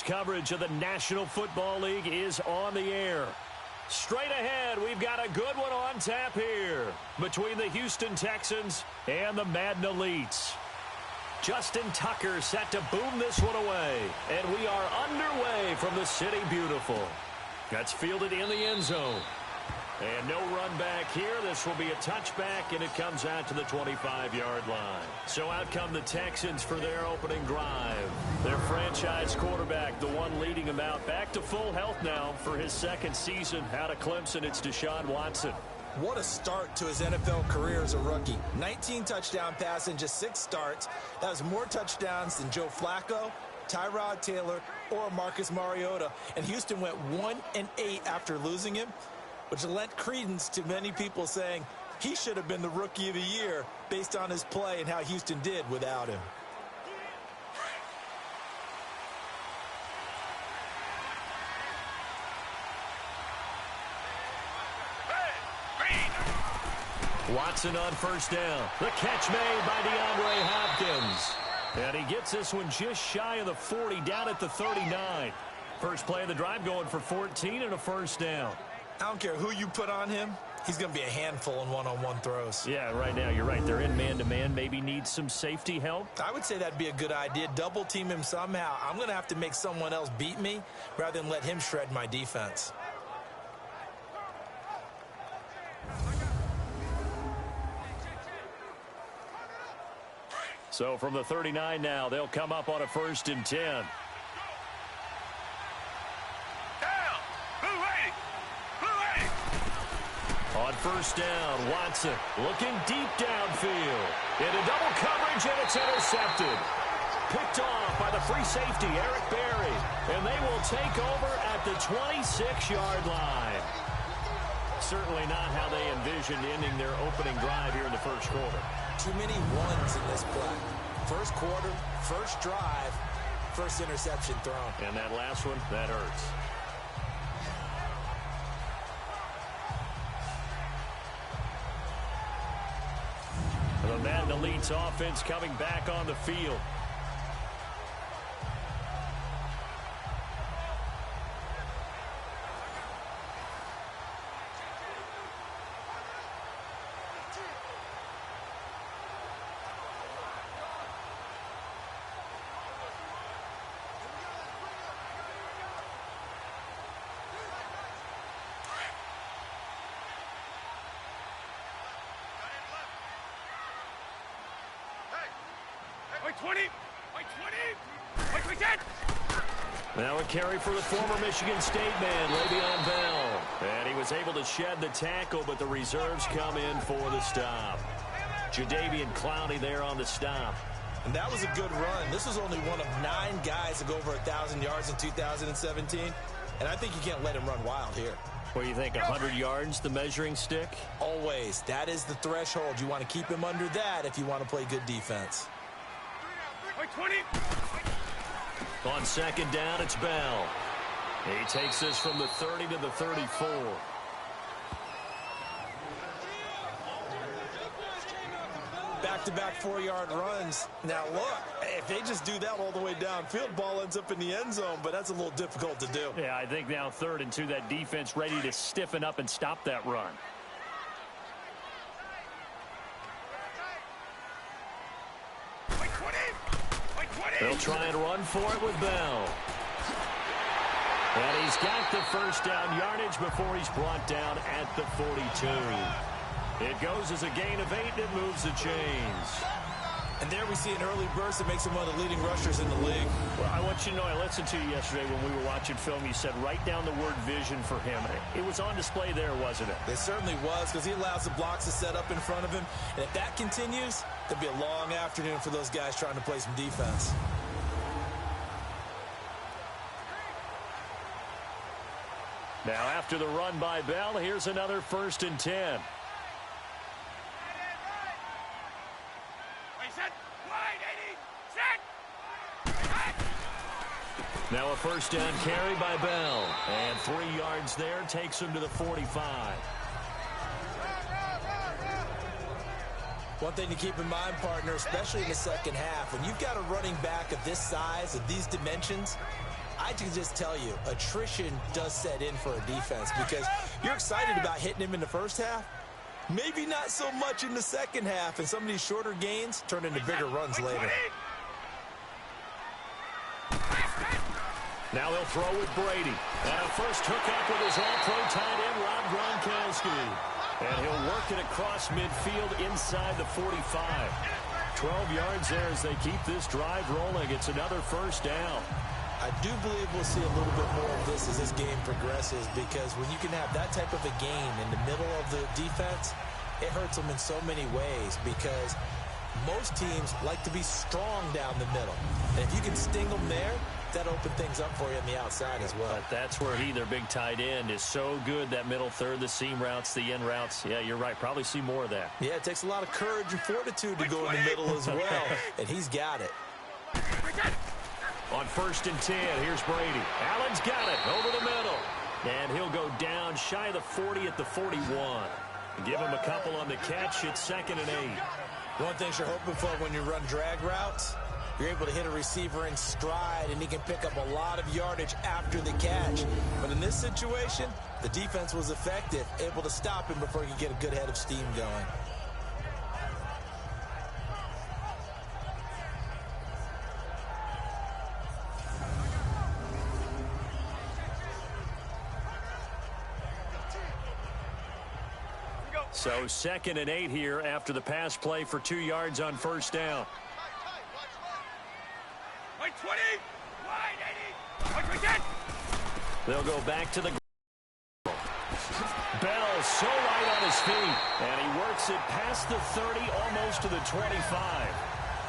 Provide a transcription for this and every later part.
coverage of the National Football League is on the air. Straight ahead, we've got a good one on tap here between the Houston Texans and the Madden Elites. Justin Tucker set to boom this one away, and we are underway from the City Beautiful. That's fielded in the end zone. And no run back here. This will be a touchback, and it comes out to the 25-yard line. So out come the Texans for their opening drive. Their franchise quarterback, the one leading them out, back to full health now for his second season out of Clemson. It's Deshaun Watson. What a start to his NFL career as a rookie. 19 touchdown passes in just 6 starts. That was more touchdowns than Joe Flacco, Tyrod Taylor, or Marcus Mariota. And Houston went 1-8 after losing him, which lent credence to many people saying he should have been the Rookie of the Year based on his play and how Houston did without him. Watson on first down. The catch made by DeAndre Hopkins. And he gets this one just shy of the 40, down at the 39. First play of the drive going for 14 and a first down. I don't care who you put on him. He's going to be a handful in one-on-one throws. Yeah, right now, you're right. They're in man-to-man. Maybe needs some safety help. I would say that'd be a good idea. Double team him somehow. I'm going to have to make someone else beat me rather than let him shred my defense. So from the 39 now, they'll come up on a 1st and 10. On first down, Watson looking deep downfield. Into double coverage, and it's intercepted. Picked off by the free safety, Eric Berry. And they will take over at the 26-yard line. Certainly not how they envisioned ending their opening drive here in the first quarter. Too many ones in this play. First quarter, first drive, first interception thrown. And that last one, that hurts. The Madden Elites offense coming back on the field. Now a carry for the former Michigan State man, Le'Veon Bell. And he was able to shed the tackle, but the reserves come in for the stop. Jadeveon Clowney there on the stop. And that was a good run. This was only one of 9 guys to go over 1,000 yards in 2017. And I think you can't let him run wild here. What do you think, 100 yards, the measuring stick? Always. That is the threshold. You want to keep him under that if you want to play good defense. 20. On second down, it's Bell. He takes this from the 30 to the 34. Back-to-back 4-yard runs. Now, look, if they just do that all the way downfield, ball ends up in the end zone, but that's a little difficult to do. Yeah, I think now 3rd and 2, that defense ready to stiffen up and stop that run. They'll try and run for it with Bell. And he's got the first down yardage before he's brought down at the 42. It goes as a gain of 8, and it moves the chains. And there we see an early burst that makes him one of the leading rushers in the league. Well, I want you to know, I listened to you yesterday when we were watching film. You said write down the word vision for him. It was on display there, wasn't it? It certainly was, because he allows the blocks to set up in front of him. And if that continues, there'll be a long afternoon for those guys trying to play some defense. Now after the run by Bell, here's another 1st and 10. Now a first down carry by Bell. And 3 yards there takes him to the 45. One thing to keep in mind, partner, especially in the second half, when you've got a running back of this size, of these dimensions, I can just tell you, attrition does set in for a defense because you're excited about hitting him in the first half. Maybe not so much in the second half, and some of these shorter gains turn into bigger runs later. Now they'll throw with Brady. And a first hookup with his all-pro tight end, Rob Gronkowski. And he'll work it across midfield inside the 45. 12 yards there as they keep this drive rolling. It's another first down. I do believe we'll see a little bit more of this as this game progresses, because when you can have that type of a game in the middle of the defense, it hurts them in so many ways, because most teams like to be strong down the middle. And if you can sting them there, that opens things up for you on the outside as well. But that's where their big tight end, is so good, that middle third, the seam routes, the in routes. Yeah, you're right. Probably see more of that. Yeah, it takes a lot of courage and fortitude to go in the middle as well, and he's got it. On 1st and 10, here's Brady. Allen's got it over the middle. And he'll go down shy of the 40 at the 41. Give him a couple on the catch. It's 2nd and 8. One thing you're hoping for when you run drag routes, you're able to hit a receiver in stride, and he can pick up a lot of yardage after the catch. But in this situation, the defense was effective, able to stop him before he could get a good head of steam going. So 2nd and 8 here after the pass play for 2 yards on 1st down. Wide 20, wide 80, wide 10. They'll go back to the Bell so light on his feet, and he works it past the 30, almost to the 25.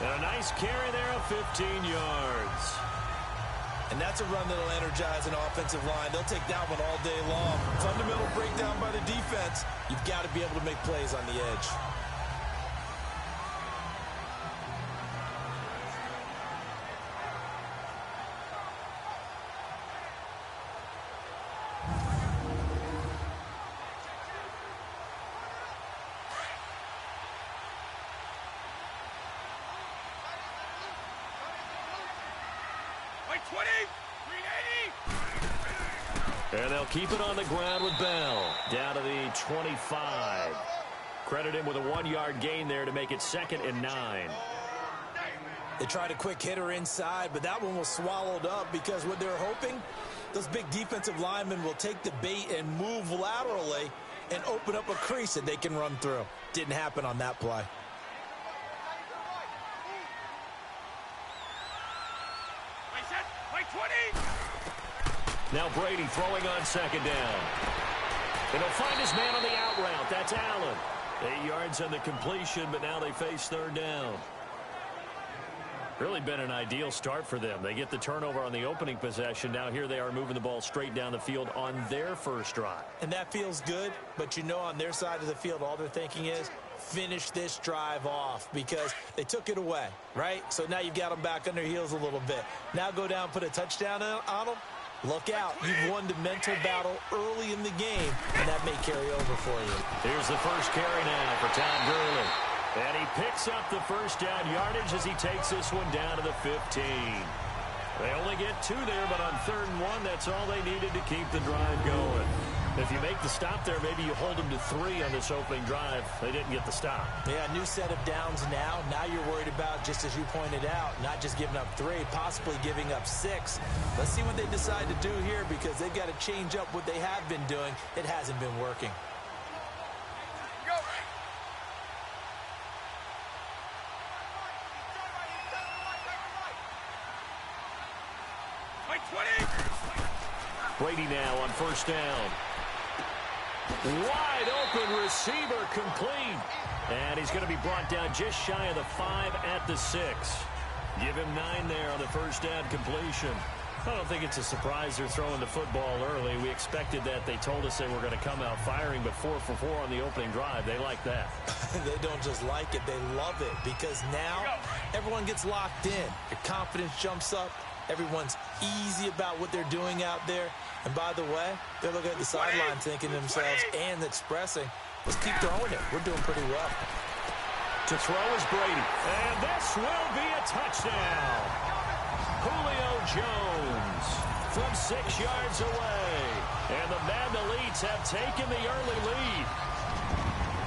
And a nice carry there of 15 yards. And that's a run that'll energize an offensive line. They'll take that one all day long. Fundamental breakdown by the defense. You've got to be able to make plays on the edge. And they'll keep it on the ground with Bell. Down to the 25. Credit him with a 1-yard gain there to make it 2nd and 9. They tried a quick hitter inside, but that one was swallowed up because what they're hoping, those big defensive linemen will take the bait and move laterally and open up a crease that they can run through. Didn't happen on that play. Now Brady throwing on 2nd down. And he'll find his man on the out route. That's Allen. 8 yards on the completion, but now they face 3rd down. Really been an ideal start for them. They get the turnover on the opening possession. Now here they are moving the ball straight down the field on their first drive. And that feels good, but you know on their side of the field all they're thinking is finish this drive off because they took it away, right? So now you've got them back on their heels a little bit. Now go down, put a touchdown on them. Look out. You've won the mental battle early in the game, and that may carry over for you. Here's the first carry now for Todd Gurley. And he picks up the first down yardage as he takes this one down to the 15. They only get 2 there, but on 3rd and 1, that's all they needed to keep the drive going. If you make the stop there, maybe you hold them to 3 on this opening drive. They didn't get the stop. Yeah, new set of downs now. Now you're worried about, just as you pointed out, not just giving up 3, possibly giving up 6. Let's see what they decide to do here because they've got to change up what they have been doing. It hasn't been working. Brady now on 1st down. Wide open receiver complete. And he's going to be brought down just shy of the 5 at the 6. Give him 9 there on the first down completion. I don't think it's a surprise they're throwing the football early. We expected that. They told us they were going to come out firing, but 4 for 4 on the opening drive. They like that. They don't just like it. They love it because now everyone gets locked in. Your confidence jumps up. Everyone's easy about what they're doing out there. And by the way, they're looking at the sideline thinking to themselves and expressing, let's keep throwing it. We're doing pretty well. To throw is Brady. And this will be a touchdown. Julio Jones, from 6 yards away. And the Madden Elites have taken the early lead.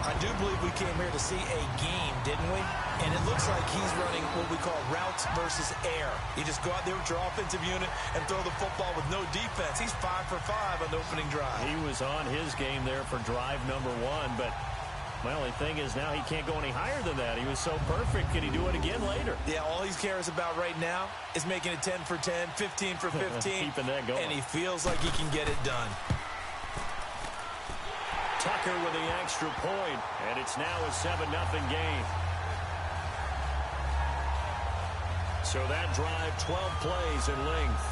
I do believe we came here to see a game, didn't we? And it looks like he's running what we call routes versus air. You just go out there with your offensive unit and throw the football with no defense. He's 5 for 5 on the opening drive. He was on his game there for drive number 1, but my only thing is now he can't go any higher than that. He was so perfect. Can he do it again later? Yeah, all he cares about right now is making it 10 for 10, 15 for 15. Keeping that going. And he feels like he can get it done. Tucker with the extra point, and it's now a 7-0 game. So that drive, 12 plays in length.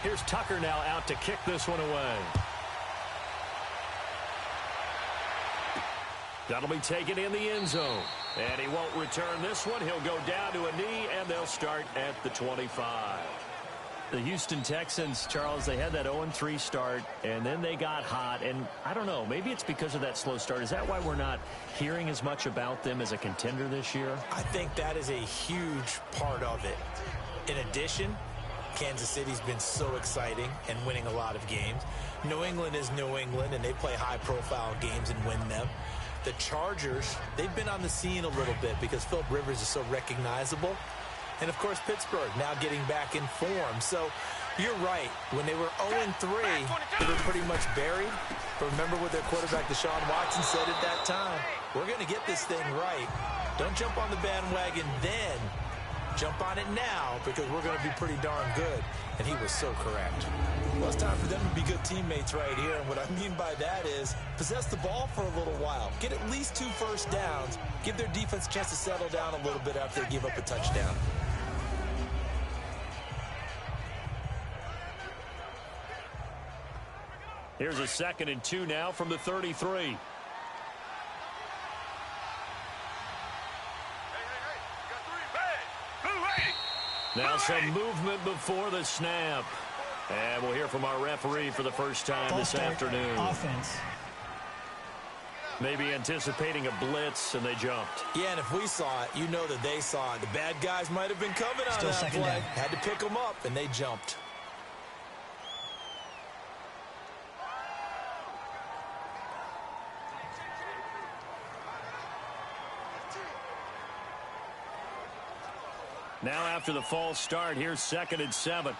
Here's Tucker now out to kick this one away. That'll be taken in the end zone. And he won't return this one. He'll go down to a knee, and they'll start at the 25. The Houston Texans, Charles, they had that 0-3 start, and then they got hot. And I don't know, maybe it's because of that slow start. Is that why we're not hearing as much about them as a contender this year? I think that is a huge part of it. In addition, Kansas City's been so exciting and winning a lot of games. New England is New England, and they play high-profile games and win them. The Chargers, they've been on the scene a little bit because Philip Rivers is so recognizable. And, of course, Pittsburgh now getting back in form. So you're right. When they were 0-3, they were pretty much buried. But remember what their quarterback, Deshaun Watson, said at that time. We're going to get this thing right. Don't jump on the bandwagon then. Jump on it now because we're going to be pretty darn good. And he was so correct. Well, it's time for them to be good teammates right here. And what I mean by that is possess the ball for a little while. Get at least 2 first downs. Give their defense a chance to settle down a little bit after they give up a touchdown. Here's a 2nd and 2 now from the 33. Now some movement before the snap. And we'll hear from our referee for the first time this afternoon. Offense. Maybe anticipating a blitz, and they jumped. Yeah, and if we saw it, you know that they saw it. The bad guys might have been coming on that play. Down. Had to pick them up, and they jumped. Now after the false start, here's 2nd and 7.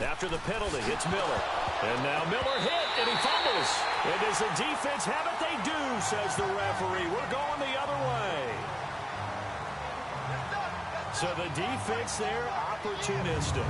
After the penalty, it's Miller. And now Miller hit, and he fumbles. And does the defense have it? They do, says the referee. We're going the other way. So the defense there, opportunistic.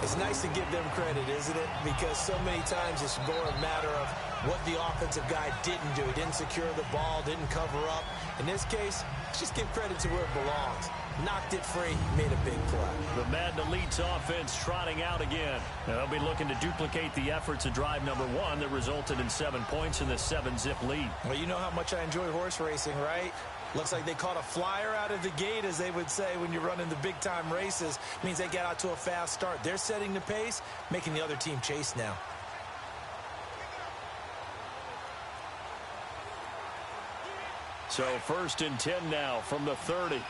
It's nice to give them credit, isn't it? Because so many times it's more a matter of what the offensive guy didn't do. He didn't secure the ball, didn't cover up. In this case, let's just give credit to where it belongs. Knocked it free, made a big play. The Madden Elites offense trotting out again. Now, they'll be looking to duplicate the efforts of drive number 1 that resulted in 7 points in the 7-zip lead. Well, you know how much I enjoy horse racing, right? Looks like they caught a flyer out of the gate, as they would say when you're running the big-time races. Means they get out to a fast start. They're setting the pace, making the other team chase now. So 1st and 10 now from the 30.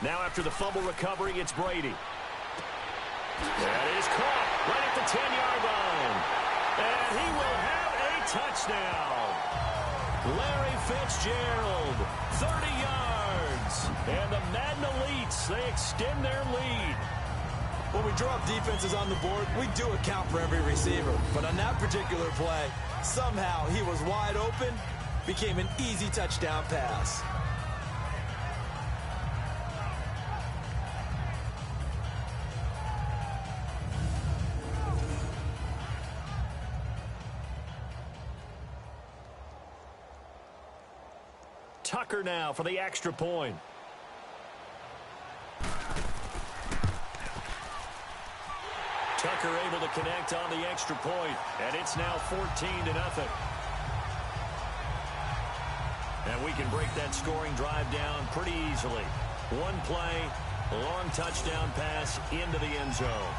Now after the fumble recovery, it's Brady. That is caught right at the 10-yard line. And he will have a touchdown. Larry Fitzgerald, 30 yards. And the Madden Elites, they extend their lead. When we drop defenses on the board, we do account for every receiver. But on that particular play, somehow he was wide open, became an easy touchdown pass. Tucker now for the extra point. Tucker able to connect on the extra point, and it's now 14-0. And we can break that scoring drive down pretty easily. One play, long touchdown pass into the end zone.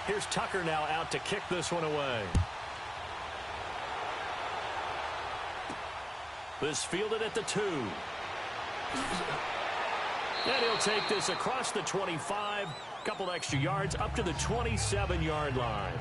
Here's Tucker now out to kick this one away. This fielded at the 2. And he'll take this across the 25. Couple extra yards up to the 27-yard line.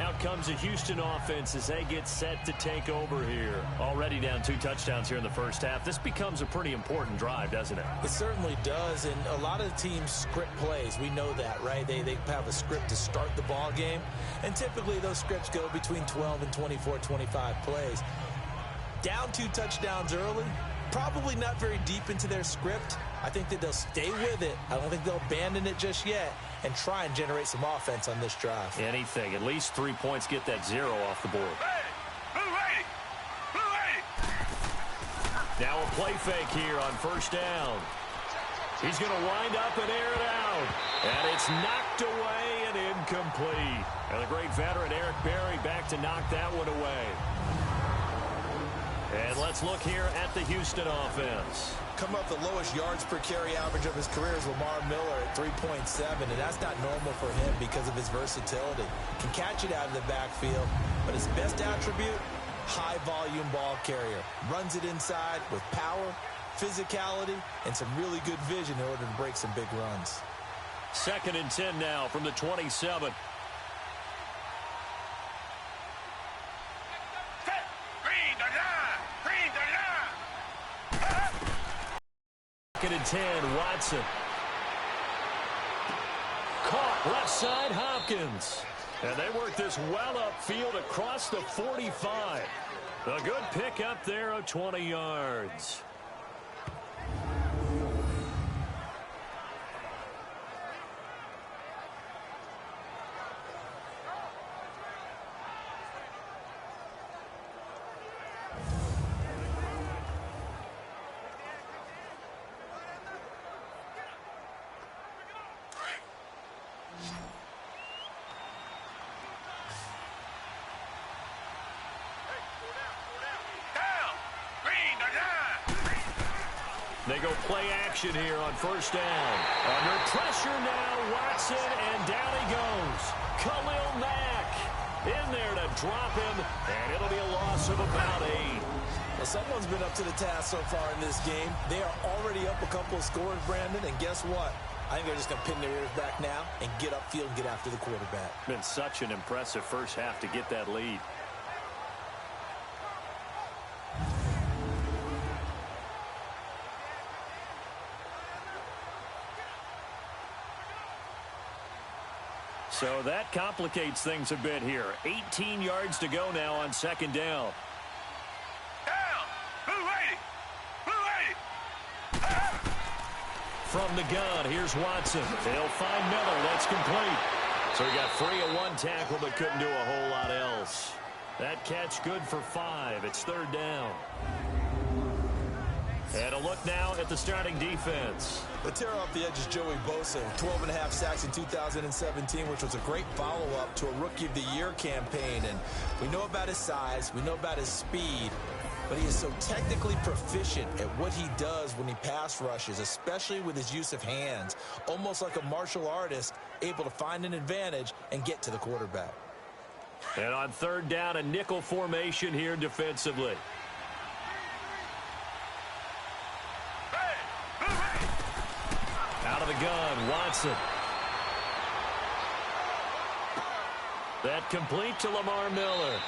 Out comes the Houston offense as they get set to take over here. Already down 2 touchdowns here in the first half. This becomes a pretty important drive, doesn't it? It certainly does, and a lot of teams script plays. We know that, right? They have a script to start the ball game, and typically those scripts go between 12 and 24, 25 plays. Down 2 touchdowns early, probably not very deep into their script. I think that they'll stay with it. I don't think they'll abandon it just yet and try and generate some offense on this drive. Anything. At least 3 points, get that 0 off the board. Hey! Blue lady! Blue lady! Now a play fake here on first down. He's going to wind up and air it out. And it's knocked away and incomplete. And the great veteran Eric Berry back to knock that one away. And let's look here at the Houston offense. Come up the lowest yards per carry average of his career is Lamar Miller at 3.7, and that's not normal for him because of his versatility. Can catch it out of the backfield, but his best attribute, high-volume ball carrier. Runs it inside with power, physicality, and some really good vision in order to break some big runs. 2nd and 10 now from the 27. And 10, Watson. Caught left side, Hopkins. And they work this well upfield across the 45. A good pickup there of 20 yards. They go play action here on first down. Under pressure now, Watson, and down he goes. Khalil Mack in there to drop him, and it'll be a loss of about 8. Well, someone's been up to the task so far in this game. They are already up a couple of scores, Brandon, and guess what? I think they're just going to pin their ears back now and get upfield and get after the quarterback. Been such an impressive first half to get that lead. So that complicates things a bit here. 18 yards to go now on 2nd down. Down! Blue lady! Blue lady! From the gun, here's Watson. They'll find Miller. That's complete. So he got free of 1 tackle but couldn't do a whole lot else. That catch good for 5. It's 3rd down. And a look now at the starting defense. The terror off the edge is Joey Bosa, 12.5 sacks in 2017, which was a great follow-up to a Rookie of the Year campaign. And we know about his size, we know about his speed, but he is so technically proficient at what he does when he pass rushes, especially with his use of hands, almost like a martial artist, able to find an advantage and get to the quarterback. And on third down, a nickel formation here defensively. Out of the gun, Watson. That complete to Lamar Miller.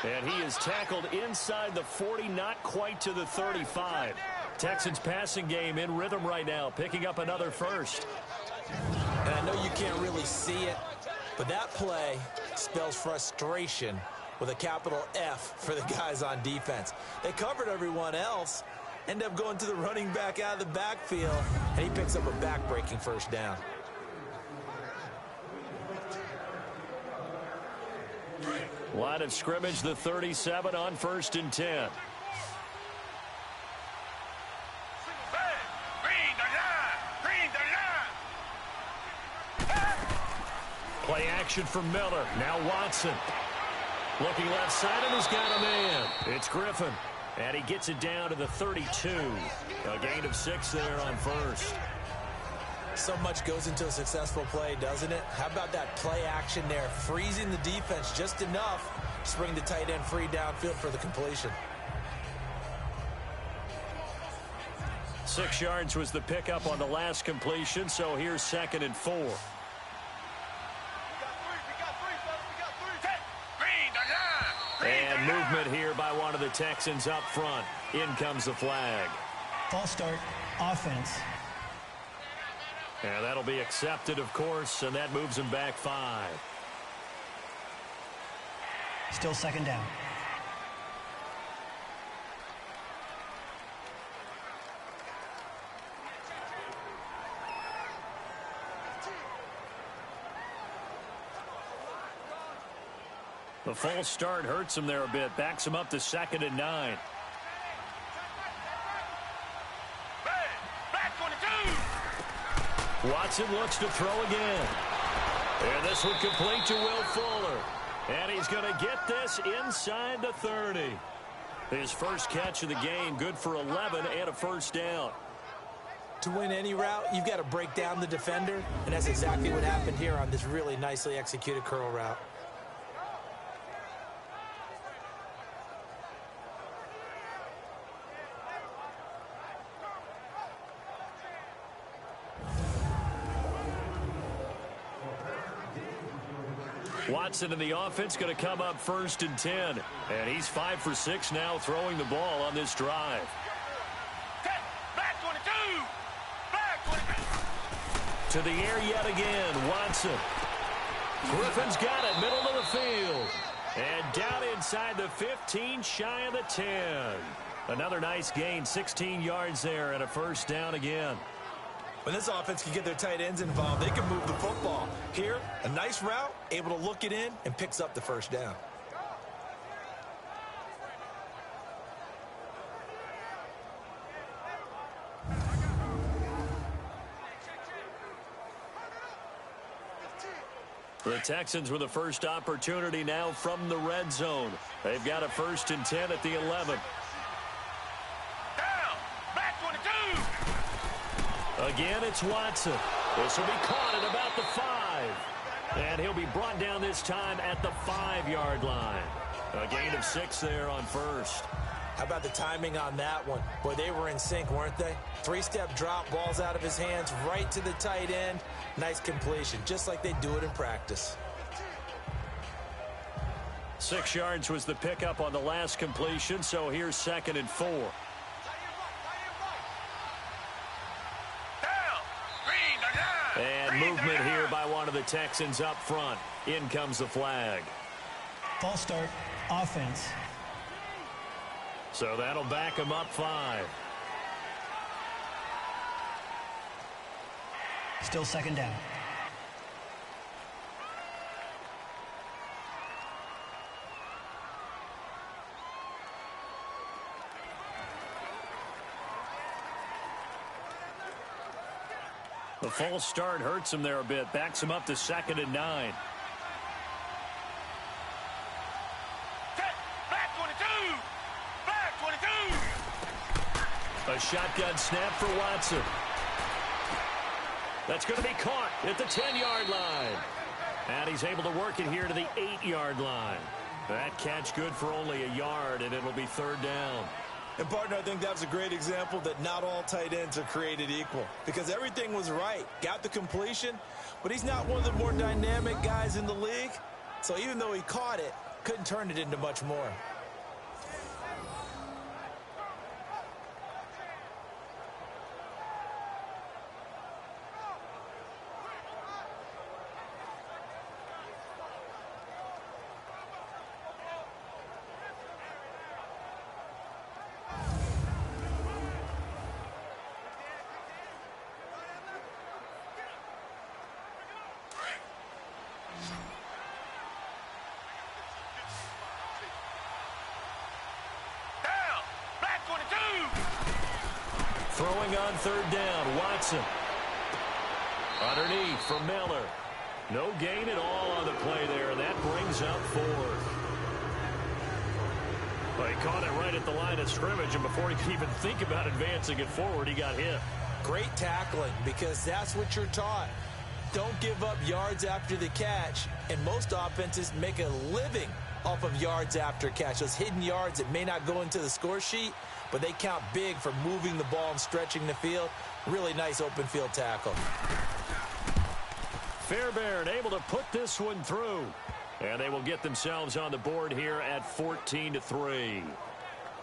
And he is tackled inside the 40, not quite to the 35. Texans passing game in rhythm right now, picking up another first. And I know you can't really see it, but that play spells frustration with a capital F for the guys on defense. They covered everyone else, end up going to the running back out of the backfield, and he picks up a back-breaking first down. Line of scrimmage, the 37 on 1st and 10. Play action from Miller. Now Watson. Looking left side, and he's got a man. It's Griffin. And he gets it down to the 32. A gain of 6 there on first. So much goes into a successful play, doesn't it? How about that play action there? Freezing the defense just enough to bring the tight end free downfield for the completion. 6 yards was the pickup on the last completion, so here's 2nd and 4. And movement here by one of the Texans up front. In comes the flag. False start, offense. And that'll be accepted, of course, and that moves him back 5. Still 2nd down. The false start hurts him there a bit. Backs him up to 2nd and 9. Watson looks to throw again. And this one complete to Will Fuller. And he's going to get this inside the 30. His first catch of the game, good for 11 and a first down. To win any route, you've got to break down the defender, and that's exactly what happened here on this really nicely executed curl route. Watson in the offense going to come up 1st and 10. And he's 5 for 6 now throwing the ball on this drive. To the air yet again, Watson. Griffin's got it, middle of the field. And down inside the 15, shy of the 10. Another nice gain, 16 yards there and a first down again. When this offense can get their tight ends involved, they can move the football. Here, a nice route, able to look it in, and picks up the first down. The Texans with the first opportunity now from the red zone. They've got a 1st and 10 at the 11. Again, it's Watson. This will be caught at about the 5. And he'll be brought down this time at the 5-yard line. A gain of 6 there on first. How about the timing on that one? Boy, they were in sync, weren't they? 3-step drop, balls out of his hands, right to the tight end. Nice completion, just like they do it in practice. 6 yards was the pickup on the last completion, so here's 2nd and 4. And movement here by one of the Texans up front. In comes the flag. False start, offense. So that'll back him up 5. Still 2nd down. The false start hurts him there a bit. Backs him up to 2nd and 9. A shotgun snap for Watson. That's going to be caught at the 10-yard line. And he's able to work it here to the 8-yard line. That catch good for only a yard, and it'll be third down. And, partner, I think that was a great example that not all tight ends are created equal, because everything was right. Got the completion, but he's not one of the more dynamic guys in the league. So even though he caught it, couldn't turn it into much more. Throwing on third down, Watson. Underneath for Miller. No gain at all on the play there, and that brings up fourth. Well, he caught it right at the line of scrimmage, and before he could even think about advancing it forward, he got hit. Great tackling, because that's what you're taught. Don't give up yards after the catch, and most offenses make a living off of yards after catch. Those hidden yards that may not go into the score sheet, but they count big for moving the ball and stretching the field. Really nice open field tackle. Fairbairn able to put this one through. And they will get themselves on the board here at 14-3.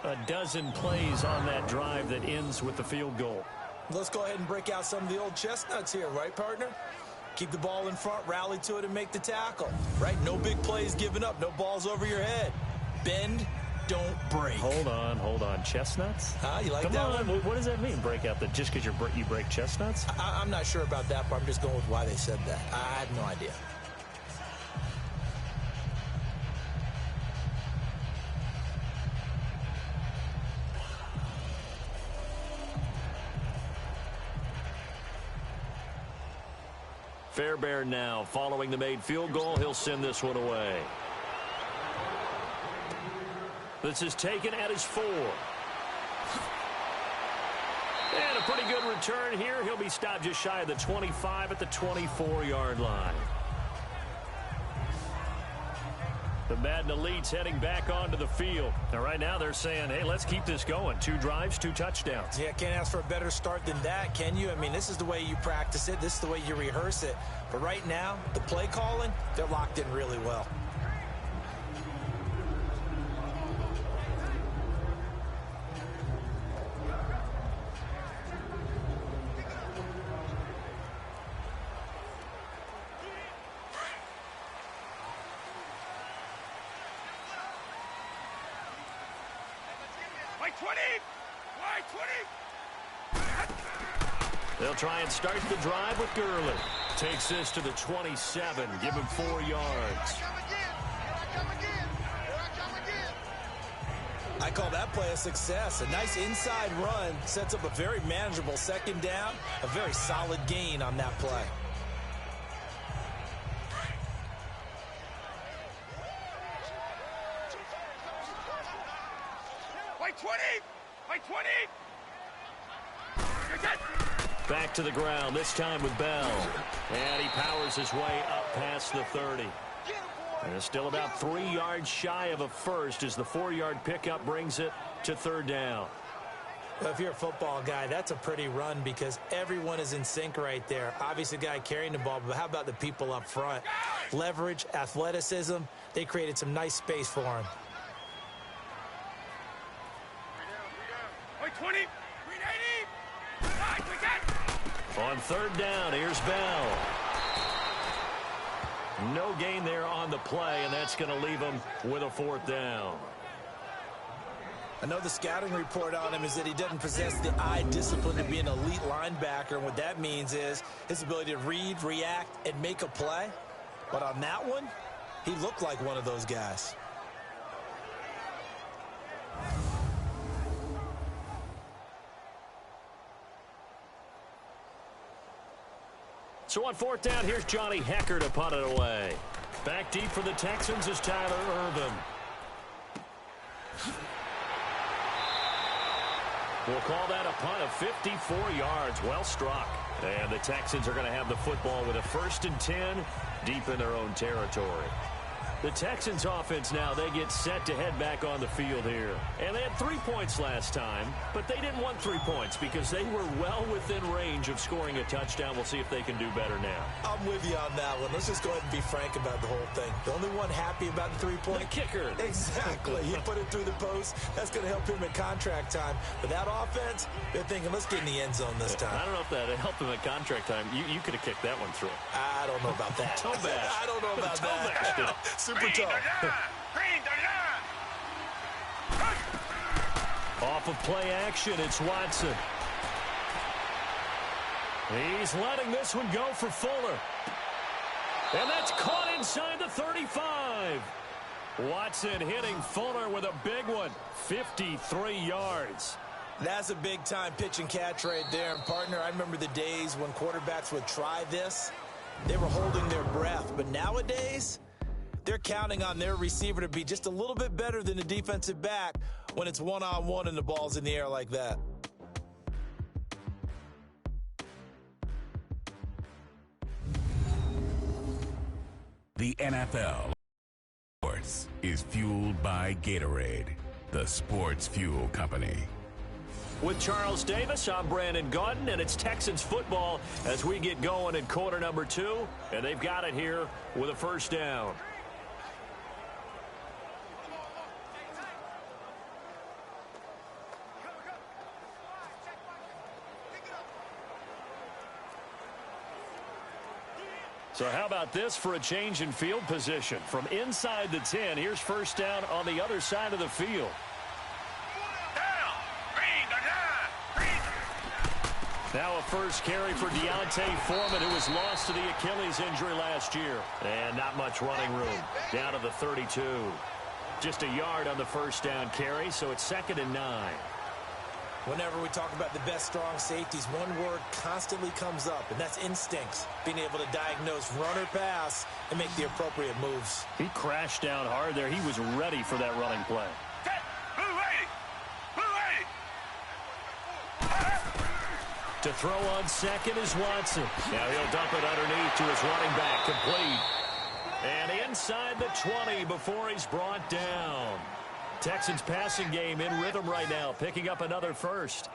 A dozen plays on that drive that ends with the field goal. Let's go ahead and break out some of the old chestnuts here, right, partner? Keep the ball in front, rally to it, and make the tackle, right? No big plays given up, no balls over your head. Bend, don't break. Hold on. Chestnuts? You like Come that on. one? What does that mean, break out? Just because you break chestnuts? I'm not sure about that, but I'm just going with why they said that. I have no idea. Fairbairn now following the made field goal. He'll send this one away. This is taken at his 4. And a pretty good return here. He'll be stopped just shy of the 25 at the 24-yard line. The Madden Elites heading back onto the field. Now, right now they're saying, hey, let's keep this going. 2 drives, 2 touchdowns. Yeah, can't ask for a better start than that, can you? I mean, this is the way you practice it. This is the way you rehearse it. But right now, the play calling, they're locked in really well. They'll try and start the drive with Gurley. Takes this to the 27. Give him 4 yards. I call that play a success. A nice inside run sets up a very manageable second down. A very solid gain on that play. Wait 20! Wait 20! Back to the ground, this time with Bell. And he powers his way up past the 30. And it's still about 3 yards shy of a first as the 4-yard pickup brings it to third down. Well, if you're a football guy, that's a pretty run because everyone is in sync right there. Obviously, the guy carrying the ball, but how about the people up front? Leverage, athleticism, they created some nice space for him. Wait 20! On third down, here's Bell. No gain there on the play, and that's going to leave him with a 4th down. I know the scouting report on him is that he doesn't possess the eye discipline to be an elite linebacker. And what that means is his ability to read, react, and make a play. But on that one, he looked like one of those guys. So on 4th down, here's Johnny Hecker to punt it away. Back deep for the Texans is Tyler Ervin. We'll call that a punt of 54 yards. Well struck. And the Texans are going to have the football with a 1st and 10 deep in their own territory. The Texans offense now, they get set to head back on the field here. And they had 3 points last time, but they didn't want 3 points because they were well within range of scoring a touchdown. We'll see if they can do better now. I'm with you on that one. Let's just go ahead and be frank about the whole thing. The only one happy about the 3-point? The kicker. Exactly. He put it through the post. That's going to help him at contract time. But that offense, they're thinking, let's get in the end zone this time. I don't know if that helped him at contract time. You could have kicked that one through. I don't know about that. Toe bash. I don't know about that. Super toe. Off of play action, it's Watson. He's letting this one go for Fuller. And that's caught inside the 35. Watson hitting Fuller with a big one. 53 yards. That's a big-time pitch and catch right there. And, partner, I remember the days when quarterbacks would try this. They were holding their breath. But nowadays, they're counting on their receiver to be just a little bit better than the defensive back when it's one-on-one and the ball's in the air like that. The NFL Sports is fueled by Gatorade, the sports fuel company. With Charles Davis, I'm Brandon Gaudin, and it's Texans football as we get going in quarter number 2, and they've got it here with a 1st down. So how about this for a change in field position? From inside the 10, here's 1st down on the other side of the field. Now a first carry for Deontay Foreman, who was lost to the Achilles injury last year. And not much running room. Down to the 32. Just a yard on the 1st down carry, so it's 2nd and 9. Whenever we talk about the best strong safeties, one word constantly comes up, and that's instincts. Being able to diagnose run or pass and make the appropriate moves. He crashed down hard there. He was ready for that running play. To throw on 2nd is Watson. Now he'll dump it underneath to his running back, complete. And inside the 20 before he's brought down. Texans passing game in rhythm right now, picking up another 1st.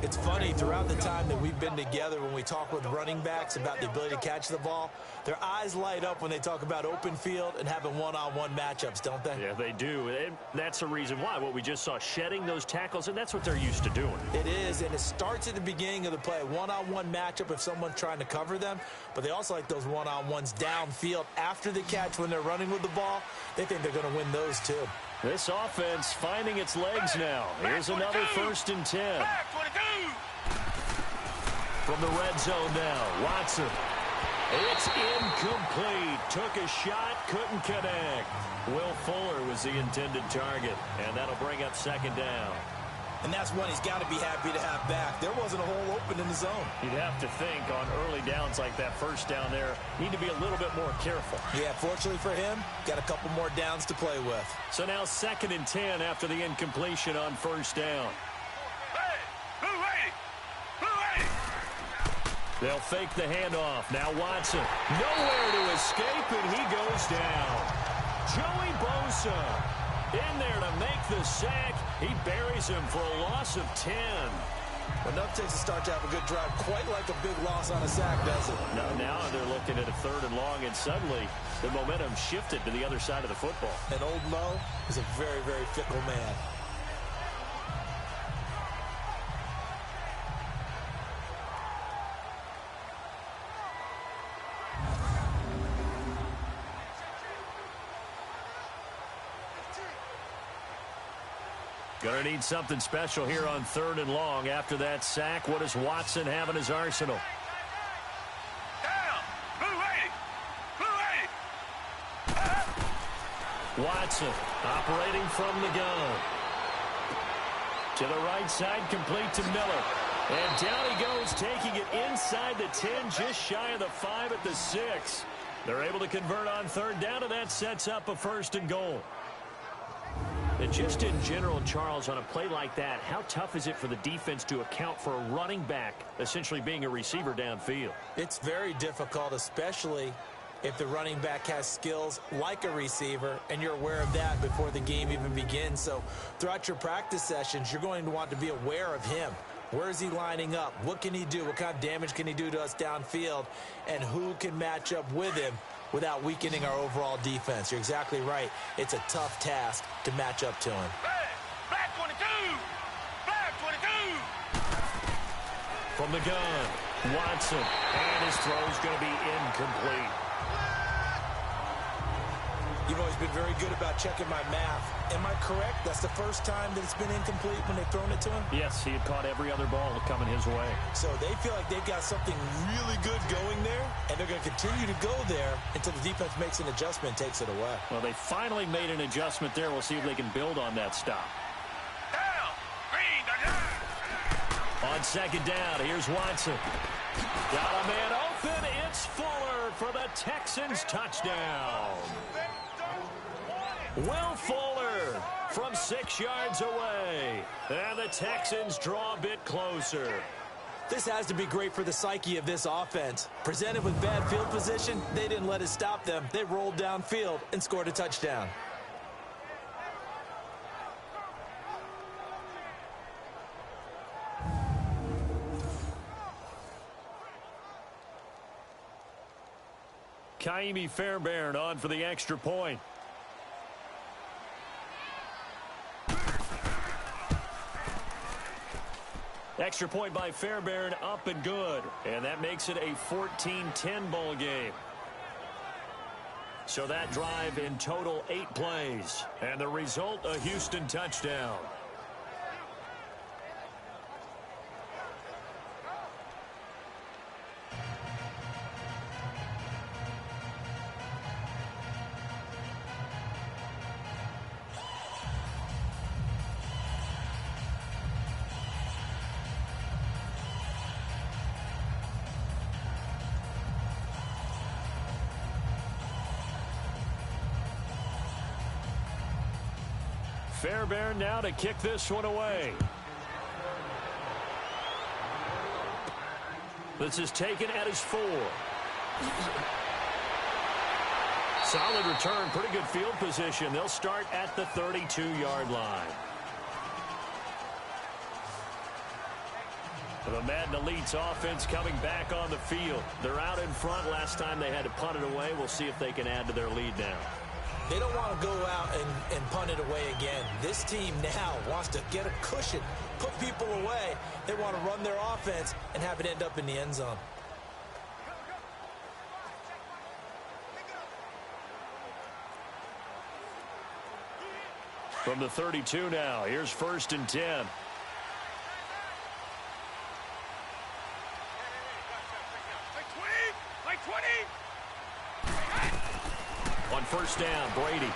It's funny, throughout the time that we've been together, when we talk with running backs about the ability to catch the ball, their eyes light up when they talk about open field and having one-on-one matchups, don't they? Yeah, they do. And that's the reason why. What we just saw, shedding those tackles, and that's what they're used to doing. It is, and it starts at the beginning of the play. One-on-one matchup if someone's trying to cover them, but they also like those one-on-ones downfield after the catch when they're running with the ball. They think they're going to win those too. This offense finding its legs now. Here's another 1st and 10. From the red zone now, Watson. It's incomplete. Took a shot, couldn't connect. Will Fuller was the intended target, and that'll bring up 2nd down. And that's one he's got to be happy to have back. There wasn't a hole open in the zone. You'd have to think on early downs like that 1st down there, need to be a little bit more careful. Yeah, fortunately for him, got a couple more downs to play with. So now 2nd and 10 after the incompletion on 1st down. They'll fake the handoff. Now Watson. Nowhere to escape, and he goes down. Joey Bosa in there to make the sack. He buries him for a loss of 10. Enough takes to start to have a good drive. Quite like a big loss on a sack, does it? No, now they're looking at a 3rd and long, and suddenly the momentum shifted to the other side of the football. And old Mo is a very, very fickle man. Gonna need something special here on 3rd and long. After that sack, what does Watson have in his arsenal? Watson operating from the gun. To the right side, complete to Miller. And down he goes, taking it inside the 10, just shy of the 5 at the 6. They're able to convert on 3rd down, and that sets up a 1st and goal. And just in general, Charles, on a play like that, how tough is it for the defense to account for a running back essentially being a receiver downfield? It's very difficult, especially if the running back has skills like a receiver, and you're aware of that before the game even begins. So throughout your practice sessions, you're going to want to be aware of him. Where is he lining up? What can he do? What kind of damage can he do to us downfield? And who can match up with him without weakening our overall defense? You're exactly right. It's a tough task to match up to him. Hey, black 22! Black 22! From the gun, Watson. And his throw is going to be incomplete. You've always been very good about checking my math. Am I correct? That's the first time that it's been incomplete when they've thrown it to him? Yes, he had caught every other ball coming his way. So they feel like they've got something really good going there, and they're going to continue to go there until the defense makes an adjustment and takes it away. Well, they finally made an adjustment there. We'll see if they can build on that stop. Down! Green, down! On second down, here's Watson. Got a man open. It's Fuller for the Texans touchdown. Will Fuller from 6 yards away. And the Texans draw a bit closer. This has to be great for the psyche of this offense. Presented with bad field position, they didn't let it stop them. They rolled downfield and scored a touchdown. Kaimi Fairbairn on for the extra point. Extra point by Fairbairn, up and good. And that makes it a 14-10 ball game. So that drive in total 8 plays. And the result, a Houston touchdown. Fairbairn now to kick this one away. This is taken at his 4. Solid return, pretty good field position. They'll start at the 32-yard line. The Madden Elites offense coming back on the field. They're out in front. Last time they had to punt it away. We'll see if they can add to their lead now. They don't want to go out and punt it away again. This team now wants to get a cushion, put people away. They want to run their offense and have it end up in the end zone. From the 32 now, here's 1st and 10. Like 20! On 1st down, Brady.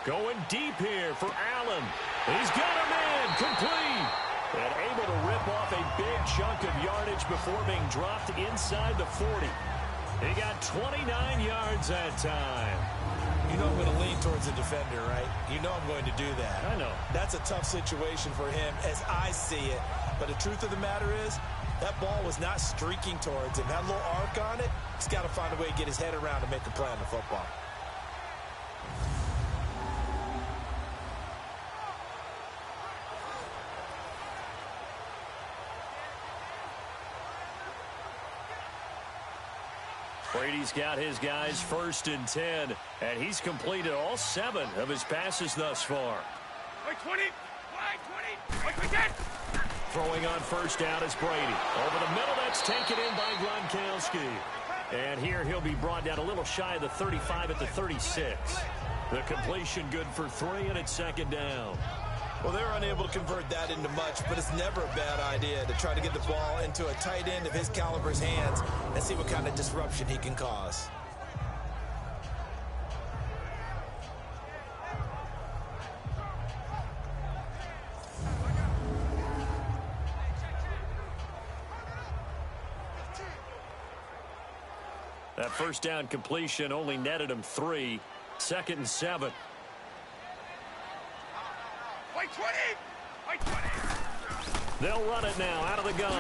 Going deep here for Allen. He's got a man complete. And able to rip off a big chunk of yardage before being dropped inside the 40. He got 29 yards that time. You know I'm going to lean towards the defender, right? You know I'm going to do that. I know. That's a tough situation for him as I see it. But the truth of the matter is, that ball was not streaking towards him. Had a little arc on it. He's got to find a way to get his head around and make a play on the football. Brady's got his guys 1st and 10, and he's completed all 7 of his passes thus far. Like 20! Like 20! Like 10! Throwing on 1st down is Brady. Over the middle, that's taken in by Gronkowski. And here he'll be brought down a little shy of the 35 at the 36. The completion good for 3, and it's 2nd down. Well, they're unable to convert that into much, but it's never a bad idea to try to get the ball into a tight end of his caliber's hands and see what kind of disruption he can cause. That first down completion only netted him 3. 2nd and 7. Wait 20! Wait 20! They'll run it now out of the gun.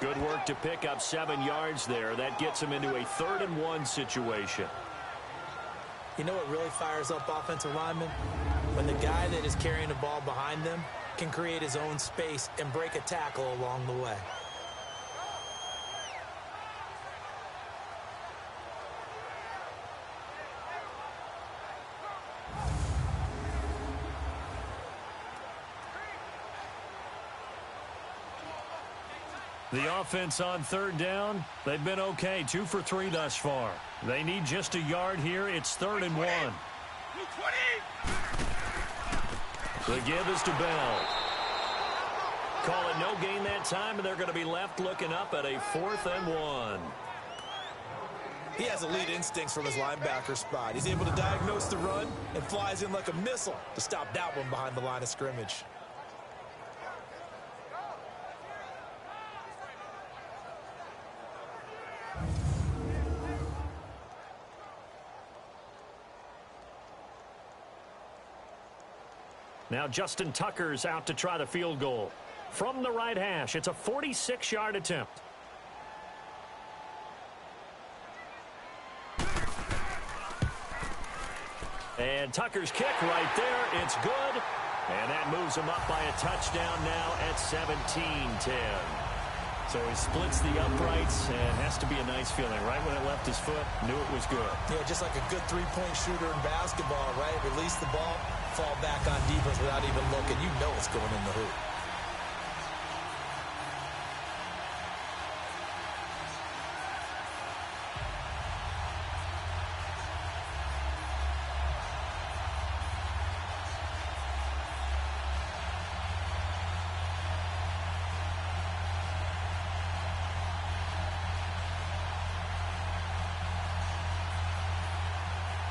Good work to pick up 7 yards there. That gets him into a 3rd and 1 situation. You know what really fires up offensive linemen? When the guy that is carrying the ball behind them can create his own space and break a tackle along the way. The offense on 3rd down, they've been okay. 2 for 3 thus far. They need just a yard here. It's 3rd and 1. The give is to Bell. Call it no gain that time, and they're going to be left looking up at a 4th and 1. He has elite instincts from his linebacker spot. He's able to diagnose the run and flies in like a missile to stop that one behind the line of scrimmage. Now Justin Tucker's out to try the field goal. From the right hash, it's a 46-yard attempt. And Tucker's kick right there, it's good. And that moves him up by a touchdown now at 17-10. So he splits the uprights, and has to be a nice feeling. Right when it left his foot, knew it was good. Yeah, just like a good three-point shooter in basketball, right? Release the ball, fall back on defense without even looking. You know it's going in the hoop.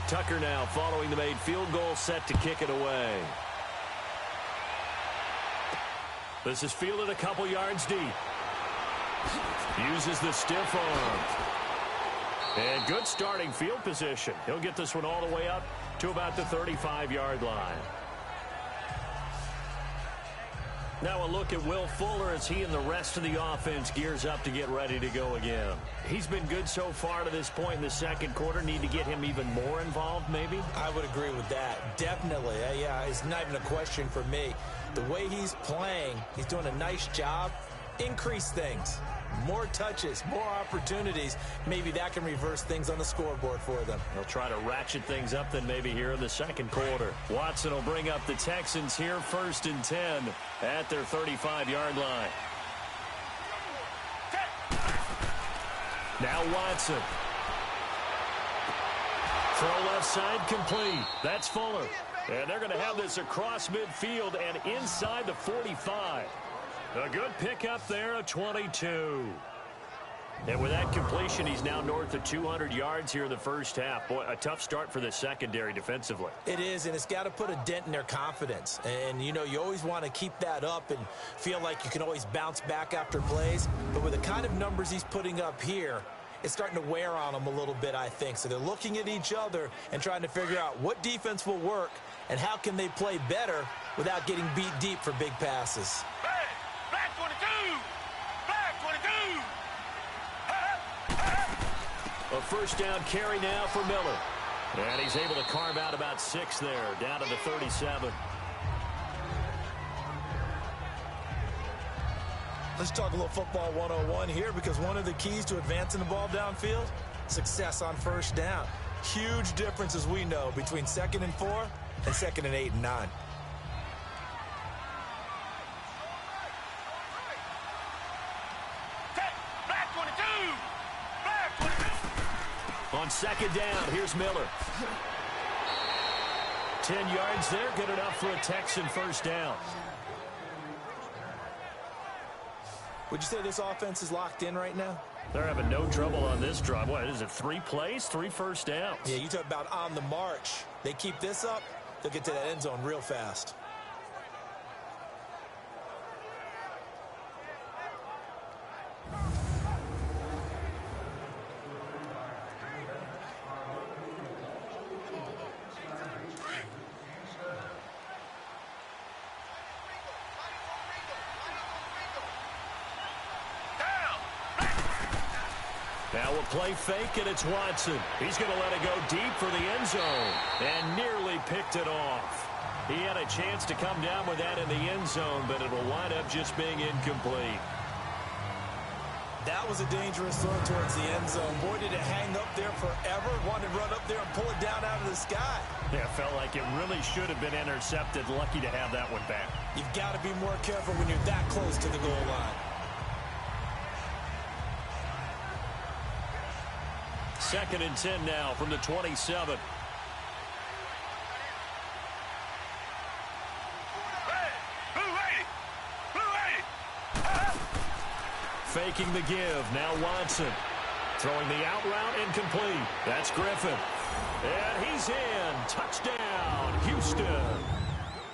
Tucker now following the made field goal, set to kick it away. This is fielded a couple yards deep. Uses the stiff arm. And good starting field position. He'll get this one all the way up to about the 35-yard line. Now a look at Will Fuller as he and the rest of the offense gears up to get ready to go again. He's been good so far to this point in the second quarter. Need to get him even more involved, maybe? I would agree with that. Definitely. Yeah, it's not even a question for me. The way he's playing, he's doing a nice job. Increase things. More touches, more opportunities. Maybe that can reverse things on the scoreboard for them. They'll try to ratchet things up then maybe here in the second quarter. Watson will bring up the Texans here 1st and 10 at their 35-yard line. Now Watson. Throw left side complete. That's Fuller. And they're going to have this across midfield and inside the 45. A good pickup there, a 22. And with that completion, he's now north of 200 yards here in the first half. Boy, a tough start for the secondary defensively. It is, and it's got to put a dent in their confidence. And, you know, you always want to keep that up and feel like you can always bounce back after plays. But with the kind of numbers he's putting up here, it's starting to wear on them a little bit, I think. So they're looking at each other and trying to figure out what defense will work and how can they play better without getting beat deep for big passes. Black 22! Black 22! A first down carry now for Miller. And he's able to carve out about 6 there, down to the 37. Let's talk a little football 101 here, because one of the keys to advancing the ball downfield, success on first down. Huge difference, as we know, between 2nd and 4 and 2nd and 8 and 9. Black 22! Black 22! On 2nd down, here's Miller. 10 yards there, good enough for a Texan first down. Would you say this offense is locked in right now? They're having no trouble on this drive. What is it, 3 plays, 3 first downs? Yeah, you talk about on the march. They keep this up, they'll get to that end zone real fast. Now we'll play fake, and it's Watson. He's going to let it go deep for the end zone and nearly picked it off. He had a chance to come down with that in the end zone, but it will wind up just being incomplete. That was a dangerous throw towards the end zone. Boy, did it hang up there forever. Wanted to run up there and pull it down out of the sky. Yeah, it felt like it really should have been intercepted. Lucky to have that one back. You've got to be more careful when you're that close to the goal line. Second and 10 now from the 27. Faking the give. Now Watson. Throwing the out route incomplete. That's Griffin. And he's in. Touchdown, Houston.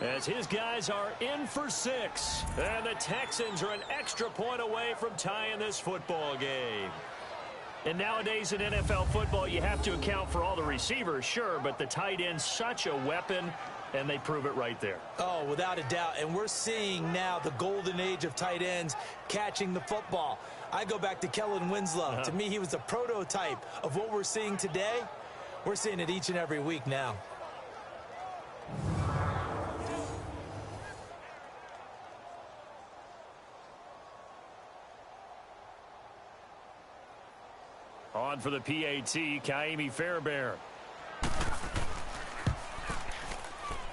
As his guys are in for 6. And the Texans are an extra point away from tying this football game. And nowadays in NFL football, you have to account for all the receivers, sure, but the tight end's such a weapon, and they prove it right there. Oh, without a doubt. And we're seeing now the golden age of tight ends catching the football. I go back to Kellen Winslow. To me, he was a prototype of what we're seeing today. We're seeing it each and every week now. On for the PAT, Kaimi Fairbairn.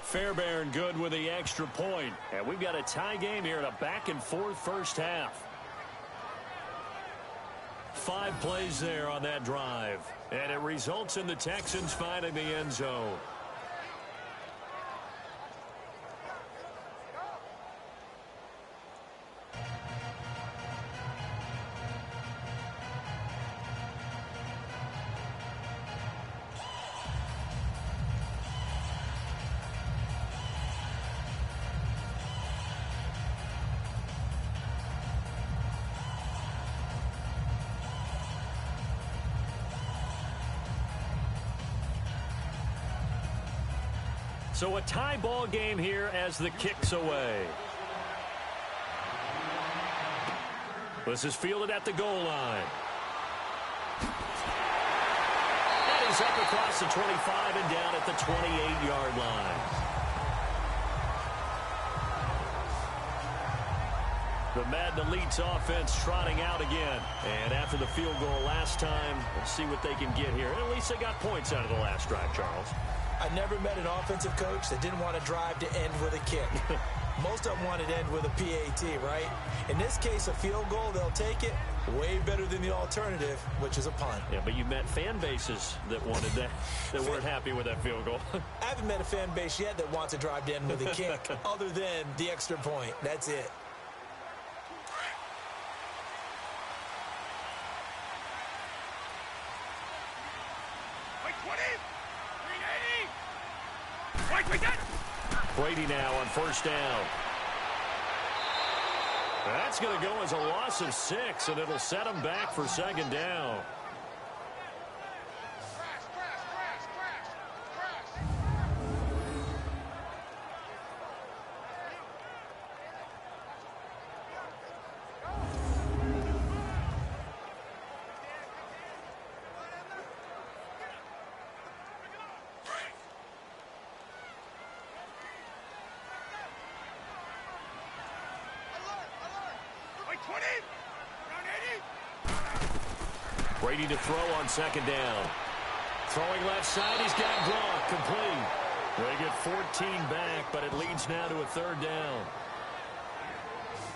Fairbairn good with the extra point. And we've got a tie game here in a back-and-forth first half. 5 plays there on that drive. And it results in the Texans finding the end zone. So a tie ball game here as the kick's away. This is fielded at the goal line. And he's up across the 25 and down at the 28-yard line. The Madden Elites offense trotting out again. And after the field goal last time, we'll see what they can get here. And at least they got points out of the last drive, Charles. I never met an offensive coach that didn't want to drive to end with a kick. Most of them wanted to end with a PAT, right? In this case, a field goal, they'll take it. Way better than the alternative, which is a punt. Yeah, but you met fan bases that wanted that, that weren't happy with that field goal. I haven't met a fan base yet that wants to drive to end with a kick other than the extra point. That's it. Brady now on first down. That's going to go as a loss of 6, and it'll set him back for second down. Brady to throw on second down. Throwing left side, he's got Gronk complete. They get 14 back, but it leads now to a third down.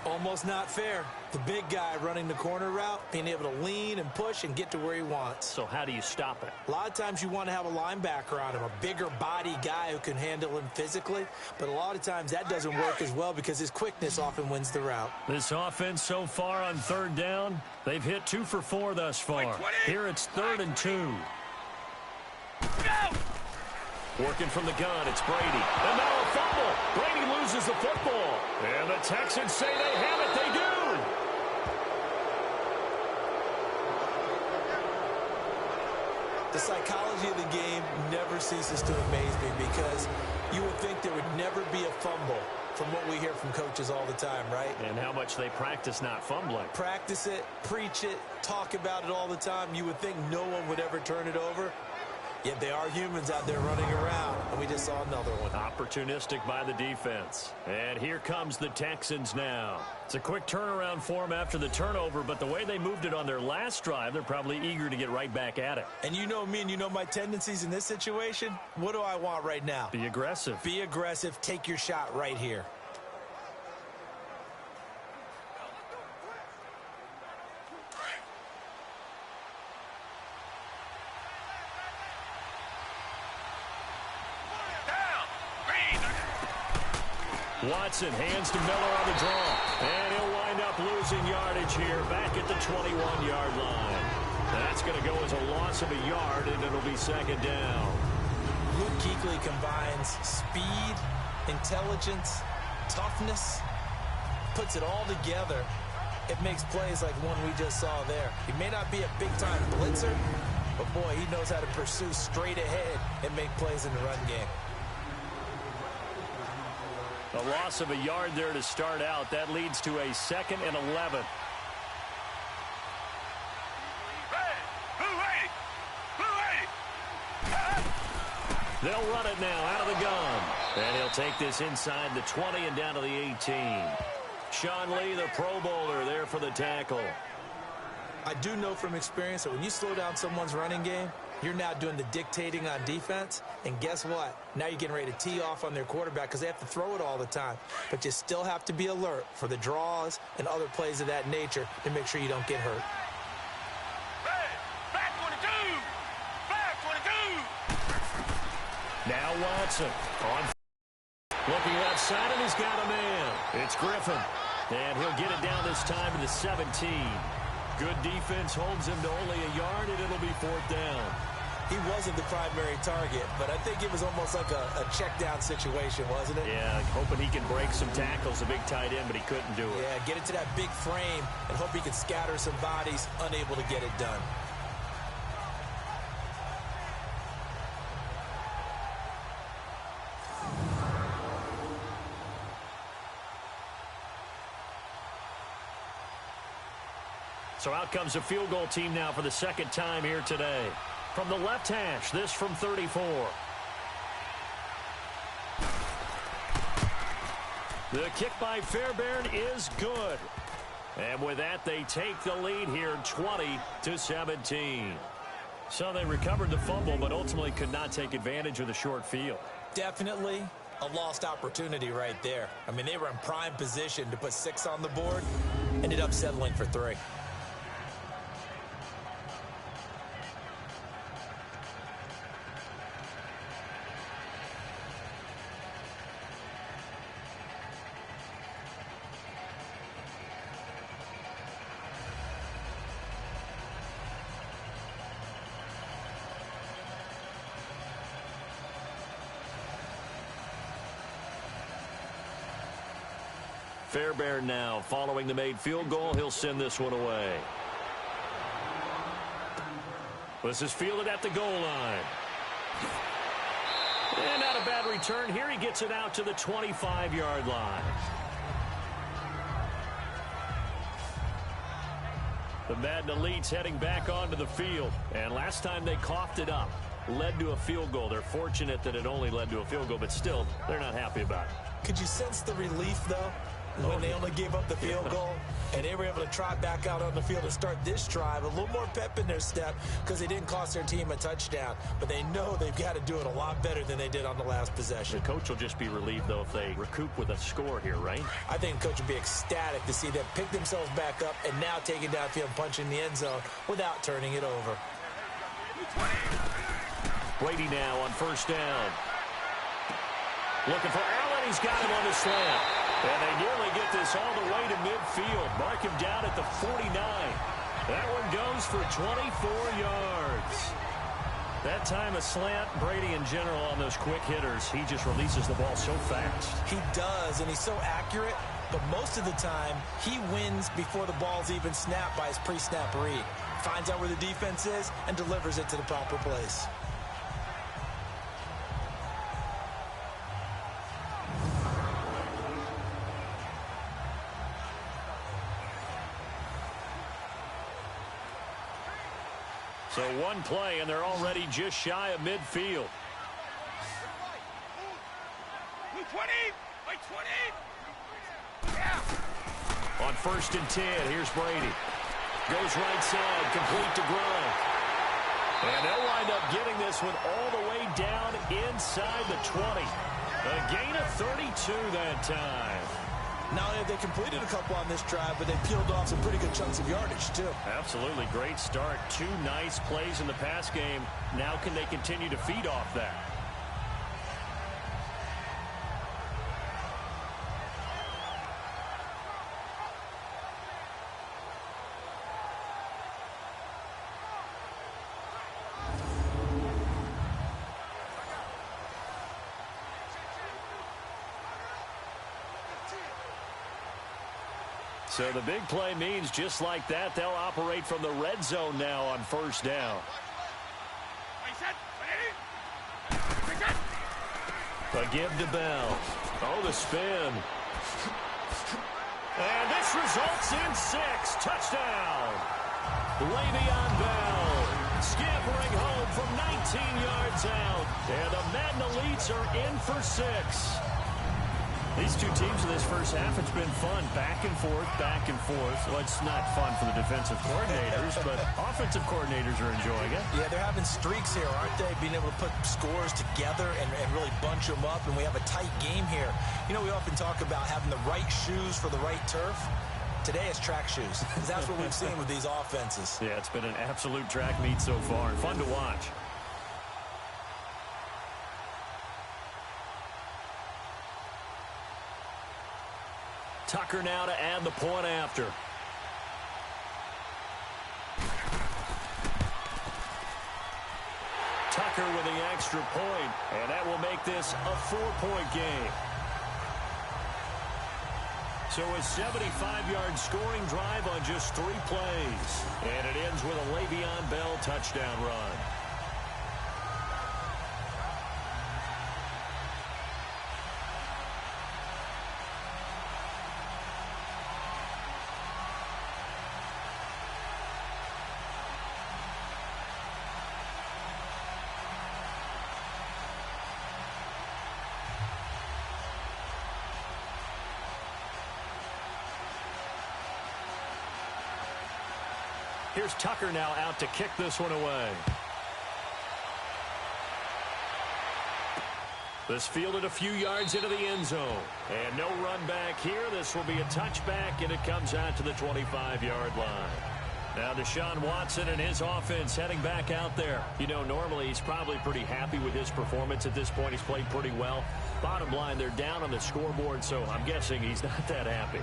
Almost not fair. The big guy running the corner route, being able to lean and push and get to where he wants. So how do you stop it? A lot of times you want to have a linebacker on him, a bigger body guy who can handle him physically. But a lot of times that doesn't work as well because his quickness often wins the route. This offense so far on third down, they've hit 2 for 4 thus far. Here it's 3rd and 2. Working from the gun, it's Brady. And now a fumble. Brady loses the football. And the Texans say they have it. They do. The psychology of the game never ceases to amaze me because you would think there would never be a fumble. from what we hear from coaches all the time, right? And how much they practice not fumbling. Practice it, preach it, talk about it all the time. You would think no one would ever turn it over. Yet they are humans out there running around, and we just saw another one. Opportunistic by the defense. And here comes the Texans now. It's a quick turnaround for them after the turnover, but the way they moved it on their last drive, they're probably eager to get right back at it. And you know me and you know my tendencies in this situation. What do I want right now? Be aggressive. Be aggressive. Take your shot right here. Watson hands to Miller on the draw. And he'll wind up losing yardage here back at the 21-yard line. That's going to go as a loss of a yard, and it'll be second down. Luke Kuechly combines speed, intelligence, toughness, puts it all together. It makes plays like one we just saw there. He may not be a big-time blitzer, but, boy, he knows how to pursue straight ahead and make plays in the run game. A loss of a yard there to start out. That leads to a 2nd and 11. They'll run it now out of the gun. And he'll take this inside the 20 and down to the 18. Sean Lee, the Pro Bowler, there for the tackle. I do know from experience that when you slow down someone's running game, you're now doing the dictating on defense. And guess what? Now you're getting ready to tee off on their quarterback because they have to throw it all the time. But you still have to be alert for the draws and other plays of that nature to make sure you don't get hurt. Hey, back 22! Back 22! Now Watson on. Looking left side, and he's got a man. It's Griffin. And he'll get it down this time to the 17. Good defense holds him to only a yard, and it'll be 4th down. He wasn't the primary target, but I think it was almost like a check-down situation, wasn't it? Yeah, hoping he can break some tackles, a big tight end, but he couldn't do it. Yeah, get it to that big frame and hope he can scatter some bodies, unable to get it done. So out comes a field goal team now for the 2nd time here today. From the left hash, this from 34. The kick by Fairbairn is good. And with that, they take the lead here 20-17. So they recovered the fumble, but ultimately could not take advantage of the short field. Definitely a lost opportunity right there. I mean, they were in prime position to put 6 on the board, ended up settling for 3. Fairbairn now following the made field goal. He'll send this one away. This is fielded at the goal line. And not a bad return. Here he gets it out to the 25-yard line. The Madden Elites heading back onto the field. And last time they coughed it up, led to a field goal. They're fortunate that it only led to a field goal, but still, they're not happy about it. Could you sense the relief, though, when they only gave up the field goal and they were able to trot back out on the field and start this drive? A little more pep in their step because they didn't cost their team a touchdown, but they know they've got to do it a lot better than they did on the last possession. The coach will just be relieved, though, if they recoup with a score here, right? I think the coach will be ecstatic to see them pick themselves back up and now take it downfield and punch in the end zone without turning it over. Brady now on 1st down. Looking for Allen. He's got him on the slant. And they nearly get this all the way to midfield. Mark him down at the 49. That one goes for 24 yards. That time a slant. Brady in general on those quick hitters, he just releases the ball so fast. He does, and he's so accurate. But most of the time, he wins before the ball's even snapped by his pre-snap read. Finds out where the defense is and delivers it to the proper place. So one play, and they're already just shy of midfield. 20! Like 20! Yeah! On 1st and 10, here's Brady. Goes right side, complete to Gronk. And they'll wind up getting this one all the way down inside the 20. A gain of 32 that time. Not only have they completed a couple on this drive, but they peeled off some pretty good chunks of yardage, too. Absolutely great start. 2 nice plays in the pass game. Now can they continue to feed off that? So the big play means just like that, they'll operate from the red zone now on 1st down. A give to Bell. Oh, the spin. And this results in 6. Touchdown. Le'Veon Bell scampering home from 19 yards out. And the Madden Elites are in for 6. These two teams in this first half, it's been fun. Back and forth, back and forth. Well, it's not fun for the defensive coordinators, but offensive coordinators are enjoying it. Yeah, they're having streaks here, aren't they? Being able to put scores together and really bunch them up, and we have a tight game here. You know, we often talk about having the right shoes for the right turf. Today it's track shoes. That's what we've seen with these offenses. Yeah, it's been an absolute track meet so far. Fun to watch. Tucker now to add the point after. Tucker with the extra point, and that will make this a 4-point game. So a 75-yard scoring drive on just 3 plays. And it ends with a Le'Veon Bell touchdown run. Here's Tucker now out to kick this one away. This fielded a few yards into the end zone. And no run back here. This will be a touchback, and it comes out to the 25-yard line. Now Deshaun Watson and his offense heading back out there. You know, normally he's probably pretty happy with his performance at this point. He's played pretty well. Bottom line, they're down on the scoreboard, so I'm guessing he's not that happy.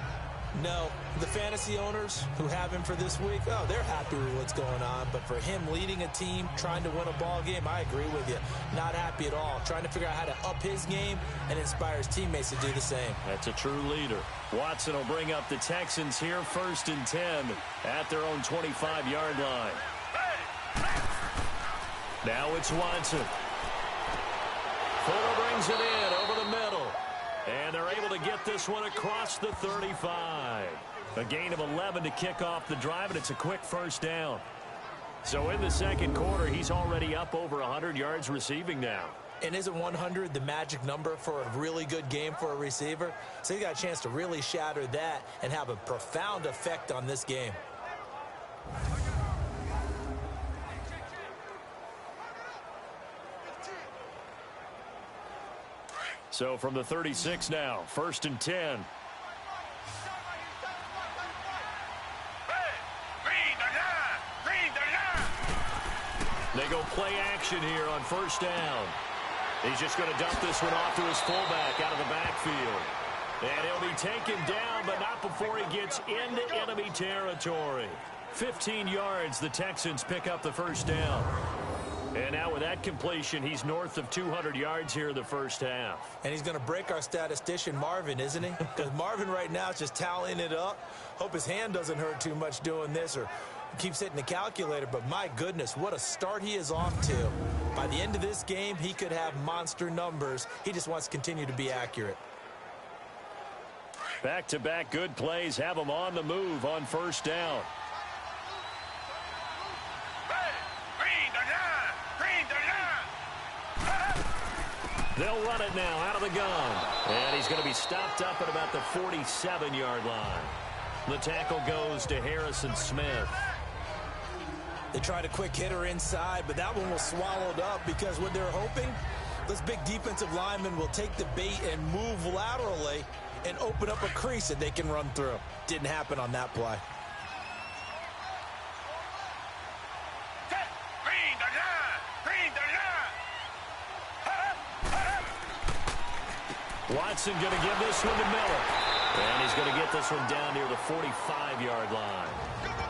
No, the fantasy owners who have him for this week, oh, they're happy with what's going on. But for him leading a team, trying to win a ball game, I agree with you. Not happy at all. Trying to figure out how to up his game and inspire his teammates to do the same. That's a true leader. Watson will bring up the Texans here, 1st and 10 at their own 25-yard line. Now it's Watson. Fuller brings it in over the middle. And they're able to get this one across the 35. A gain of 11 to kick off the drive, and it's a quick 1st down. So in the second quarter, he's already up over 100 yards receiving now. And isn't 100 the magic number for a really good game for a receiver? So he got a chance to really shatter that and have a profound effect on this game. So from the 36 now, 1st and 10. They go play action here on 1st down. He's just going to dump this one off to his fullback out of the backfield. And he'll be taken down, but not before he gets into enemy territory. 15 yards, the Texans pick up the 1st down. And now with that completion, he's north of 200 yards here in the first half. And he's going to break our statistician, Marvin, isn't he? Because Marvin right now is just tallying it up. Hope his hand doesn't hurt too much doing this or keeps hitting the calculator. But my goodness, what a start he is off to. By the end of this game, he could have monster numbers. He just wants to continue to be accurate. Back-to-back good plays have him on the move on 1st down. They'll run it now out of the gun. And he's going to be stopped up at about the 47-yard line. The tackle goes to Harrison Smith. They tried a quick hitter inside, but that one was swallowed up because what they're hoping, this big defensive lineman will take the bait and move laterally and open up a crease that they can run through. Didn't happen on that play. Watson going to give this one to Miller. And he's going to get this one down near the 45-yard line.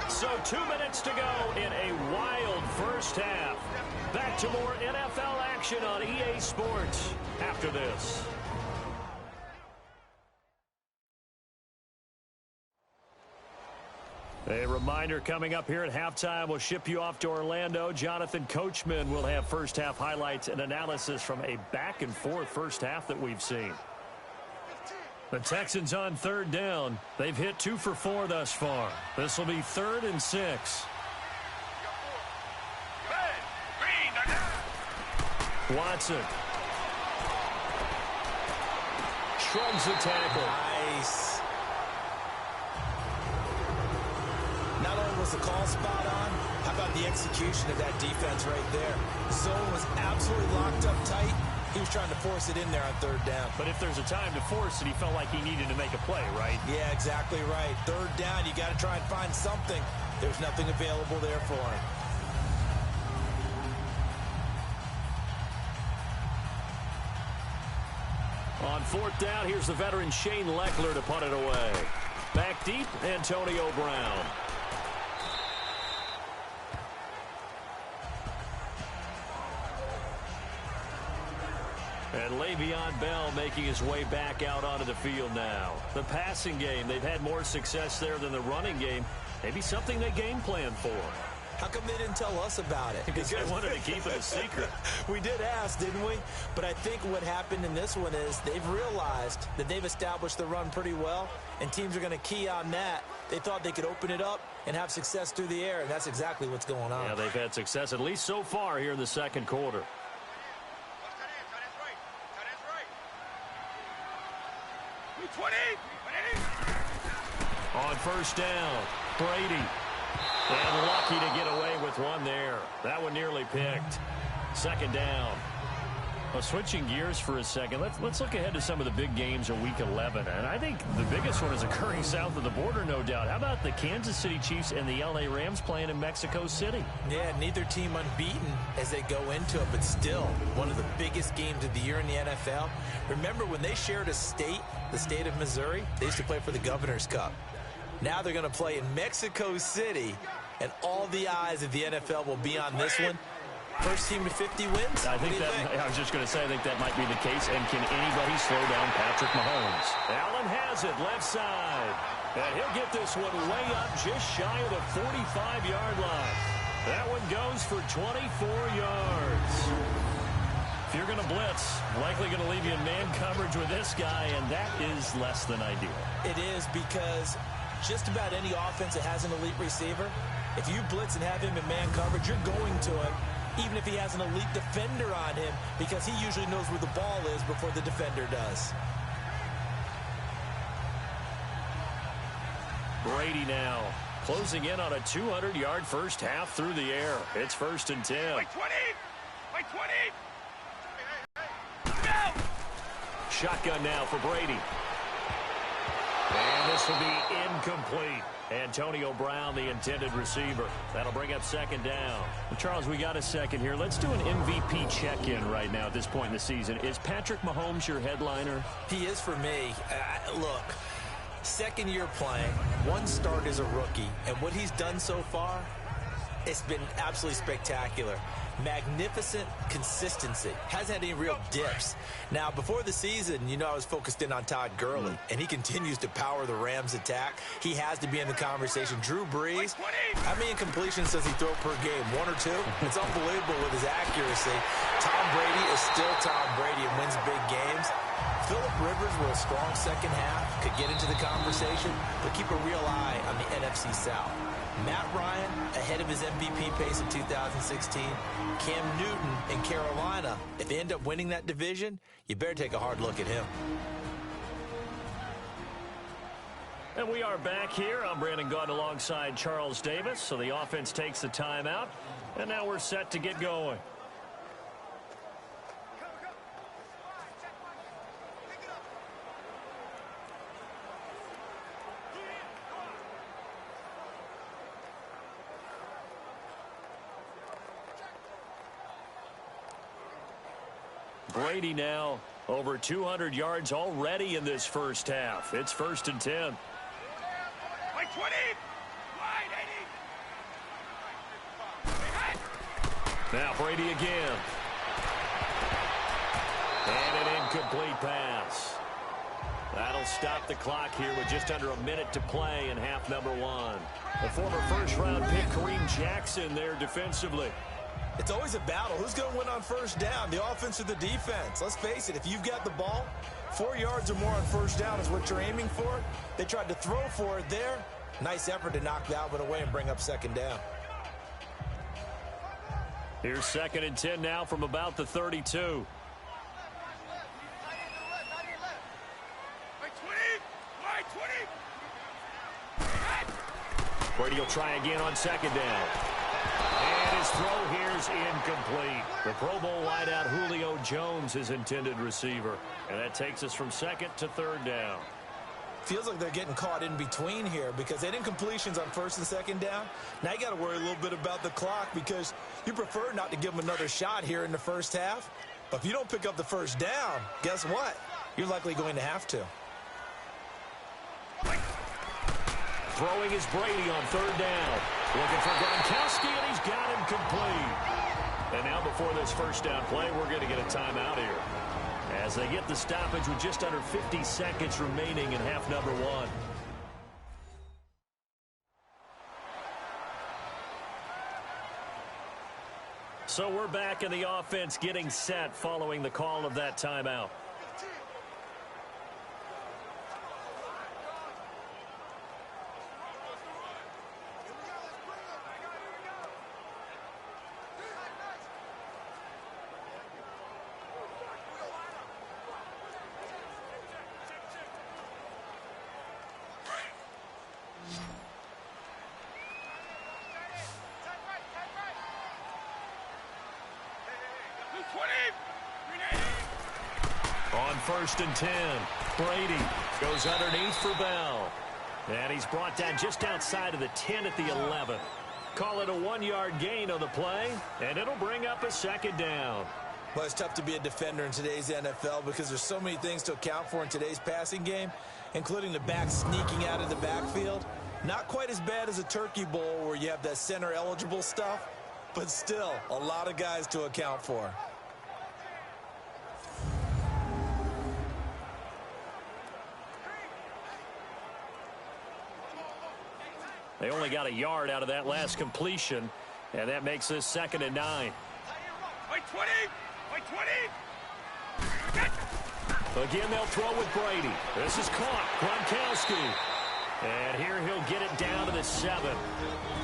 So 2 minutes to go in a wild first half. Back to more NFL action on EA Sports after this. A reminder coming up here at halftime, we'll ship you off to Orlando. Jonathan Coachman will have first half highlights and analysis from a back and forth first half that we've seen. The Texans on third down. They've hit 2 for 4 thus far. This will be 3rd and 6. Watson. Shrugs the tackle. Nice. Not only was the call spot on, how about the execution of that defense right there? Zone was absolutely locked up tight. He was trying to force it in there on third down. But if there's a time to force it, he felt like he needed to make a play, right? Yeah, exactly right. Third down, you got to try and find something. There's nothing available there for him. On 4th down, here's the veteran Shane Leckler to punt it away. Back deep, Antonio Brown. And Le'Veon Bell making his way back out onto the field now. The passing game, they've had more success there than the running game. Maybe something they game plan for. How come they didn't tell us about it? Because they wanted to keep it a secret. We did ask, didn't we? But I think what happened in this one is they've realized that they've established the run pretty well, and teams are going to key on that. They thought they could open it up and have success through the air, and that's exactly what's going on. Yeah, they've had success, at least so far here in the second quarter. On first down, Brady. And lucky to get away with one there. That one nearly picked. Second down. Well, switching gears for a second, let's look ahead to some of the big games of Week 11. And I think the biggest one is occurring south of the border, no doubt. How about the Kansas City Chiefs and the LA Rams playing in Mexico City? Yeah, neither team unbeaten as they go into it, but still one of the biggest games of the year in the NFL. Remember when they shared a state, the state of Missouri, they used to play for the Governor's Cup. Now they're going to play in Mexico City, and all the eyes of the NFL will be on this one. First team to 50 wins? I think I was just going to say, I think that might be the case. And can anybody slow down Patrick Mahomes? Allen has it, left side. And he'll get this one way up just shy of the 45-yard line. That one goes for 24 yards. If you're going to blitz, likely going to leave you in man coverage with this guy, and that is less than ideal. It is, because just about any offense that has an elite receiver, if you blitz and have him in man coverage, you're going to him, even if he has an elite defender on him, because he usually knows where the ball is before the defender does. Brady now closing in on a 200-yard first half through the air. It's 1st and 10. Like 20! Like 20! Shotgun now for Brady. And this will be incomplete. Antonio Brown, the intended receiver. That'll bring up 2nd down. Well, Charles, we got a second here. Let's do an MVP check-in right now at this point in the season. Is Patrick Mahomes your headliner? He is for me. Look, second year playing, 1 start as a rookie, and what he's done so far, it's been absolutely spectacular. Magnificent consistency. Hasn't had any real dips. Now, before the season, I was focused in on Todd Gurley, and he continues to power the Rams' attack. He has to be in the conversation. Drew Brees, how many incompletions does he throw per game? 1 or 2? It's unbelievable with his accuracy. Tom Brady is still Tom Brady and wins big games. Phillip Rivers, with a strong second half, could get into the conversation, but keep a real eye on the NFC South. Matt Ryan ahead of his MVP pace in 2016. Cam Newton in Carolina. If they end up winning that division, you better take a hard look at him. And we are back here. I'm Brandon Gaunt alongside Charles Davis. So the offense takes the timeout. And now we're set to get going. Brady now over 200 yards already in this first half. It's 1st and 10. Wide 20. Wide 80. Now Brady again. And an incomplete pass. That'll stop the clock here with just under a minute to play in half number 1. The former first-round pick Kareem Jackson there defensively. It's always a battle. Who's going to win on first down, the offense or the defense? Let's face it, if you've got the ball, 4 yards or more on first down is what you're aiming for. They tried to throw for it there. Nice effort to knock that one away and bring up second down. Here's 2nd and 10 now from about the 32. Wide 20. Wide 20. Brady will try again on 2nd down. And his throw here's incomplete. The Pro Bowl wideout Julio Jones, his intended receiver. And that takes us from 2nd to 3rd down. Feels like they're getting caught in between here because they had incompletions on 1st and 2nd down. Now you got to worry a little bit about the clock because you prefer not to give them another shot here in the first half. But if you don't pick up the first down, guess what? You're likely going to have to. Throwing is Brady on 3rd down. Looking for Gronkowski, and he's got him complete. And now before this first down play, we're going to get a timeout here, as they get the stoppage with just under 50 seconds remaining in half number 1. So we're back in the offense getting set following the call of that timeout. On 1st and 10, Brady goes underneath for Bell. And he's brought down just outside of the 10 at the 11. Call it a 1-yard gain on the play, and it'll bring up a 2nd down. Well, it's tough to be a defender in today's NFL because there's so many things to account for in today's passing game, including the back sneaking out of the backfield. Not quite as bad as a Turkey Bowl where you have that center-eligible stuff, but still a lot of guys to account for. They only got a yard out of that last completion, and that makes this 2nd and 9. Wide 20. Wide 20. Again, they'll throw with Brady. This is caught. Gronkowski. And here he'll get it down to the 7.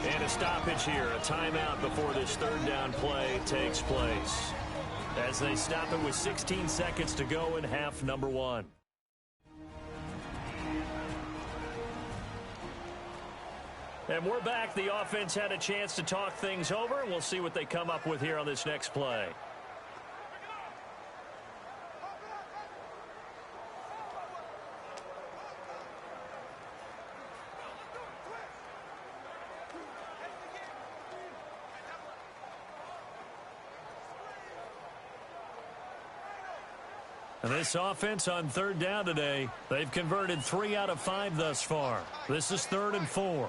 And a stoppage here, a timeout before this 3rd down play takes place, as they stop it with 16 seconds to go in half number 1. And we're back. The offense had a chance to talk things over, and we'll see what they come up with here on this next play. And this offense on 3rd down today, they've converted 3 out of 5 thus far. This is 3rd and 4.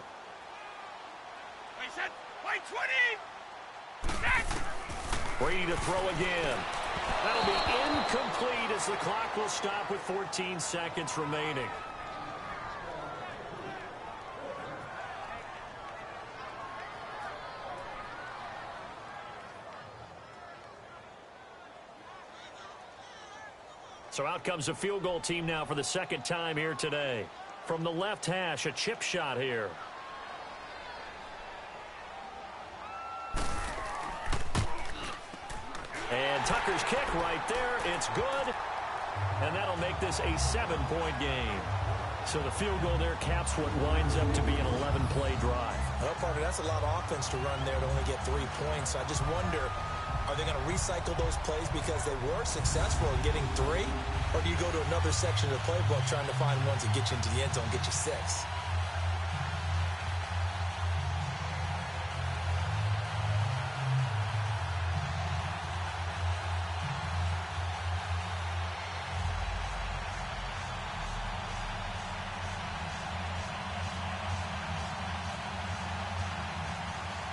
Wide 20. Brady to throw again. That'll be incomplete as the clock will stop with 14 seconds remaining. So out comes a field goal team now for the 2nd time here today. From the left hash, a chip shot here. And Tucker's kick right there. It's good. And that'll make this a 7-point game. So the field goal there caps what winds up to be an 11-play drive. Well, Parker, that's a lot of offense to run there to only get 3 points. So I just wonder, are they going to recycle those plays because they were successful in getting 3? Or do you go to another section of the playbook trying to find ones that get you into the end zone, get you 6?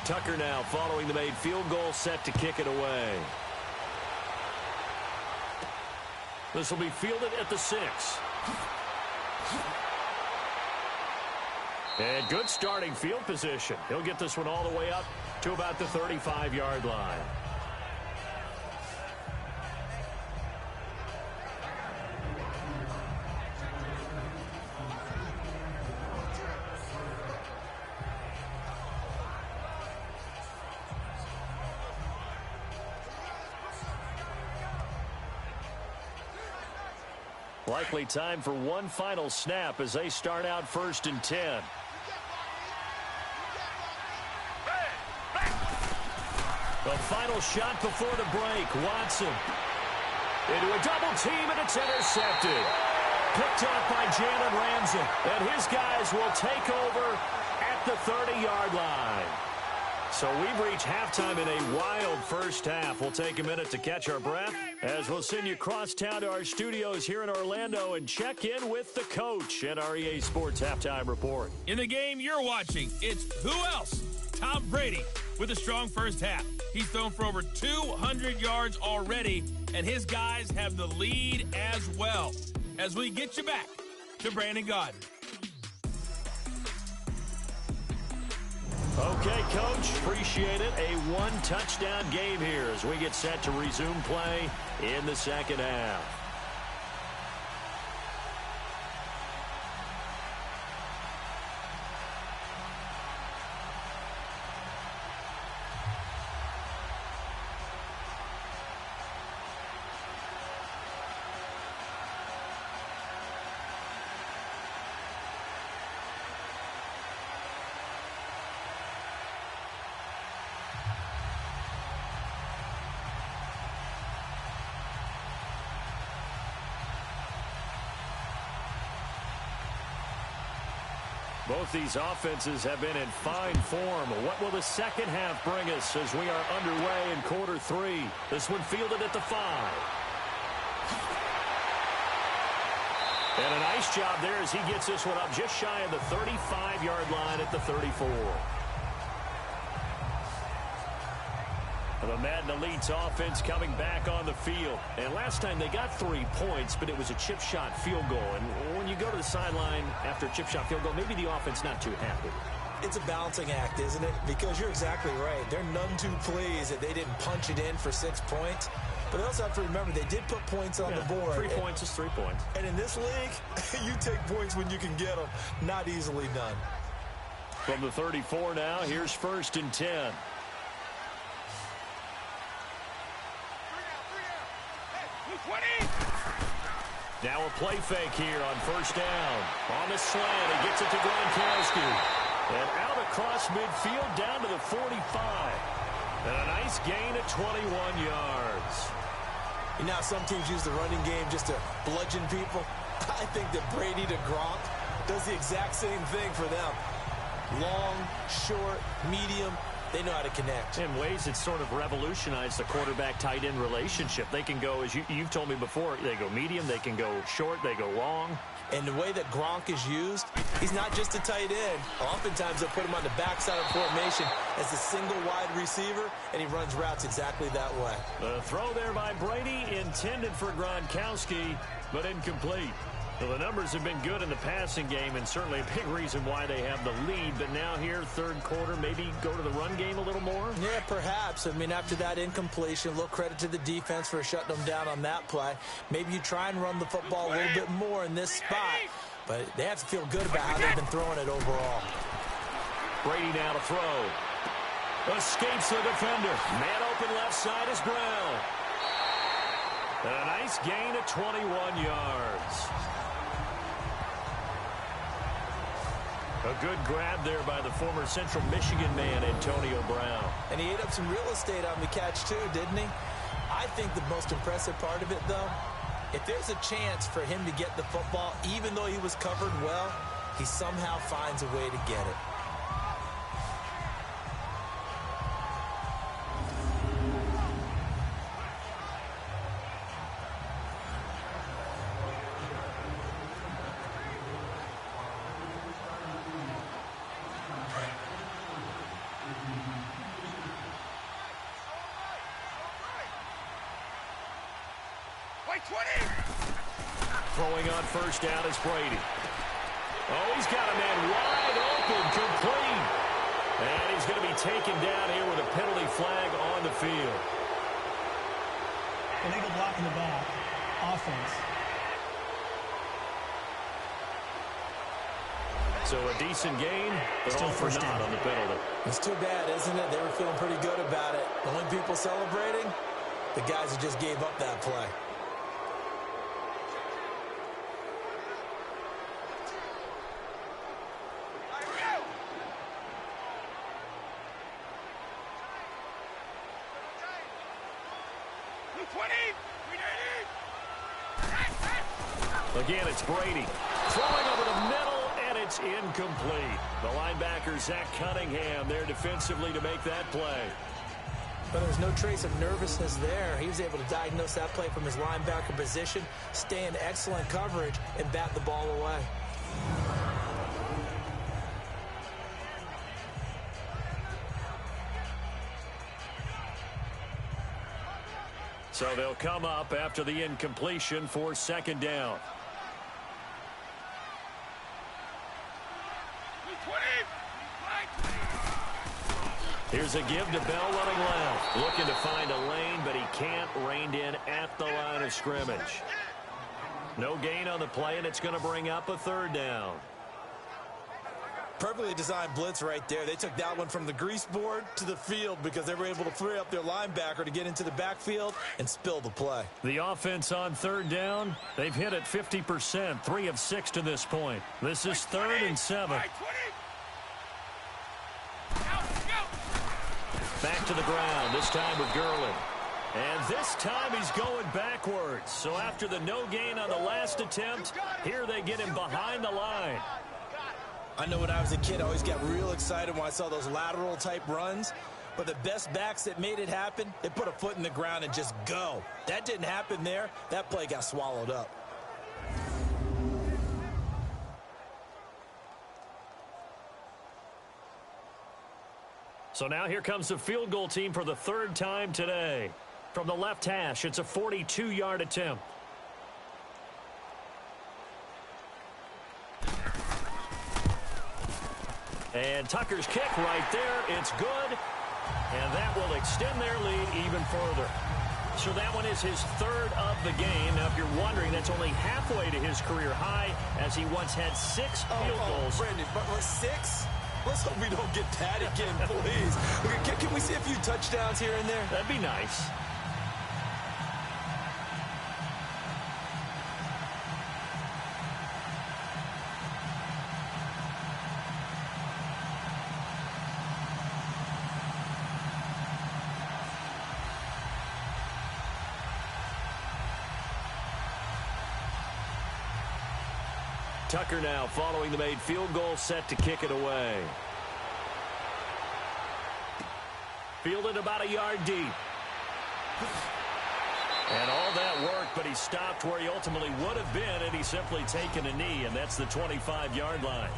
Tucker now following the made field goal, set to kick it away. This will be fielded at the 6. And good starting field position. He'll get this one all the way up to about the 35-yard line. Likely time for one final snap as they start out 1st and 10. The final shot before the break. Watson into a double team, and it's intercepted. Picked up by Jalen Ramsey. And his guys will take over at the 30-yard line. So we've reached halftime in a wild first half. We'll take a minute to catch our breath as we'll send you across town to our studios here in Orlando and check in with the coach at our EA Sports Halftime Report. In the game you're watching, it's who else? Tom Brady with a strong first half. He's thrown for over 200 yards already, and his guys have the lead as well. As we get you back to Brandon Gaudin. Okay, Coach, appreciate it. A one-touchdown game here as we get set to resume play in the second half. Both these offenses have been in fine form. What will the second half bring us as we are underway in quarter 3? This one fielded at the 5. And a nice job there as he gets this one up just shy of the 35-yard line at the 34. The Madden Elite's offense coming back on the field. And last time they got 3 points, but it was a chip shot field goal. And when you go to the sideline after a chip shot field goal, maybe the offense not too happy. It's a balancing act, isn't it? Because you're exactly right. They're none too pleased that they didn't punch it in for 6 points. But they also have to remember they did put points on the board. 3 points is 3 points. And in this league, you take points when you can get them. Not easily done. From the 34 now, here's 1st and 10. Now a play fake here on 1st down. On the slant, he gets it to Gronkowski. And out across midfield down to the 45. And a nice gain at 21 yards. You know, some teams use the running game just to bludgeon people. I think that Brady to Gronk does the exact same thing for them. Long, short, medium. They know how to connect. In ways, it's sort of revolutionized the quarterback-tight end relationship. They can go, as you've told me before, they go medium, they can go short, they go long. And the way that Gronk is used, he's not just a tight end. Oftentimes, they'll put him on the backside of formation as a single wide receiver, and he runs routes exactly that way. The throw there by Brady intended for Gronkowski, but incomplete. Well, the numbers have been good in the passing game, and certainly a big reason why they have the lead. But now here, 3rd quarter, maybe go to the run game a little more? Yeah, perhaps. I mean, after that incompletion, a little credit to the defense for shutting them down on that play. Maybe you try and run the football a little bit more in this spot. But they have to feel good about how they've been throwing it overall. Brady now to throw. Escapes the defender. Man open left side is Brown. A nice gain of 21 yards. A good grab there by the former Central Michigan man, Antonio Brown. And he ate up some real estate on the catch, too, didn't he? I think the most impressive part of it, though, if there's a chance for him to get the football, even though he was covered well, he somehow finds a way to get it. Throwing on first down is Brady. Oh, he's got a man wide open, complete. And he's going to be taken down here with a penalty flag on the field. Illegal block in the back. Offense. So a decent gain, but Still all for first naught down on the penalty. It's too bad, isn't it? They were feeling pretty good about it. The only people celebrating, the guys who just gave up that play. Again, it's Brady. Throwing over the middle, and it's incomplete. The linebacker, Zach Cunningham, there defensively to make that play. But there's no trace of nervousness there. He was able to diagnose that play from his linebacker position, stay in excellent coverage, and bat the ball away. So they'll come up after the incompletion for second down. Here's a give to Bell running left. Looking to find a lane, but he can't. Reined in at the line of scrimmage. No gain on the play, and it's going to bring up a third down. Perfectly designed blitz right there. They took that one from the grease board to the field because they were able to free up their linebacker to get into the backfield and spill the play. The offense on third down, they've hit it 50%, 3 of 6 to this point. This is 3rd and 7. Back to the ground, this time with Gurley. And this time he's going backwards. So after the no gain on the last attempt, here they get him behind the line. I know when I was a kid, I always got real excited when I saw those lateral type runs. But the best backs that made it happen, they put a foot in the ground and just go. That didn't happen there. That play got swallowed up. So now here comes the field goal team for the 3rd time today. From the left hash, it's a 42-yard attempt. And Tucker's kick right there. It's good. And that will extend their lead even further. So that one is his 3rd of the game. Now, if you're wondering, that's only halfway to his career high, as he once had 6 field goals. Brandon, but 6? Let's hope we don't get that again, please. Can we see a few touchdowns here and there? That'd be nice. Tucker now following the made field goal, set to kick it away. Fielded about a yard deep. And all that work, but he stopped where he ultimately would have been had he simply taken a knee, and that's the 25-yard line.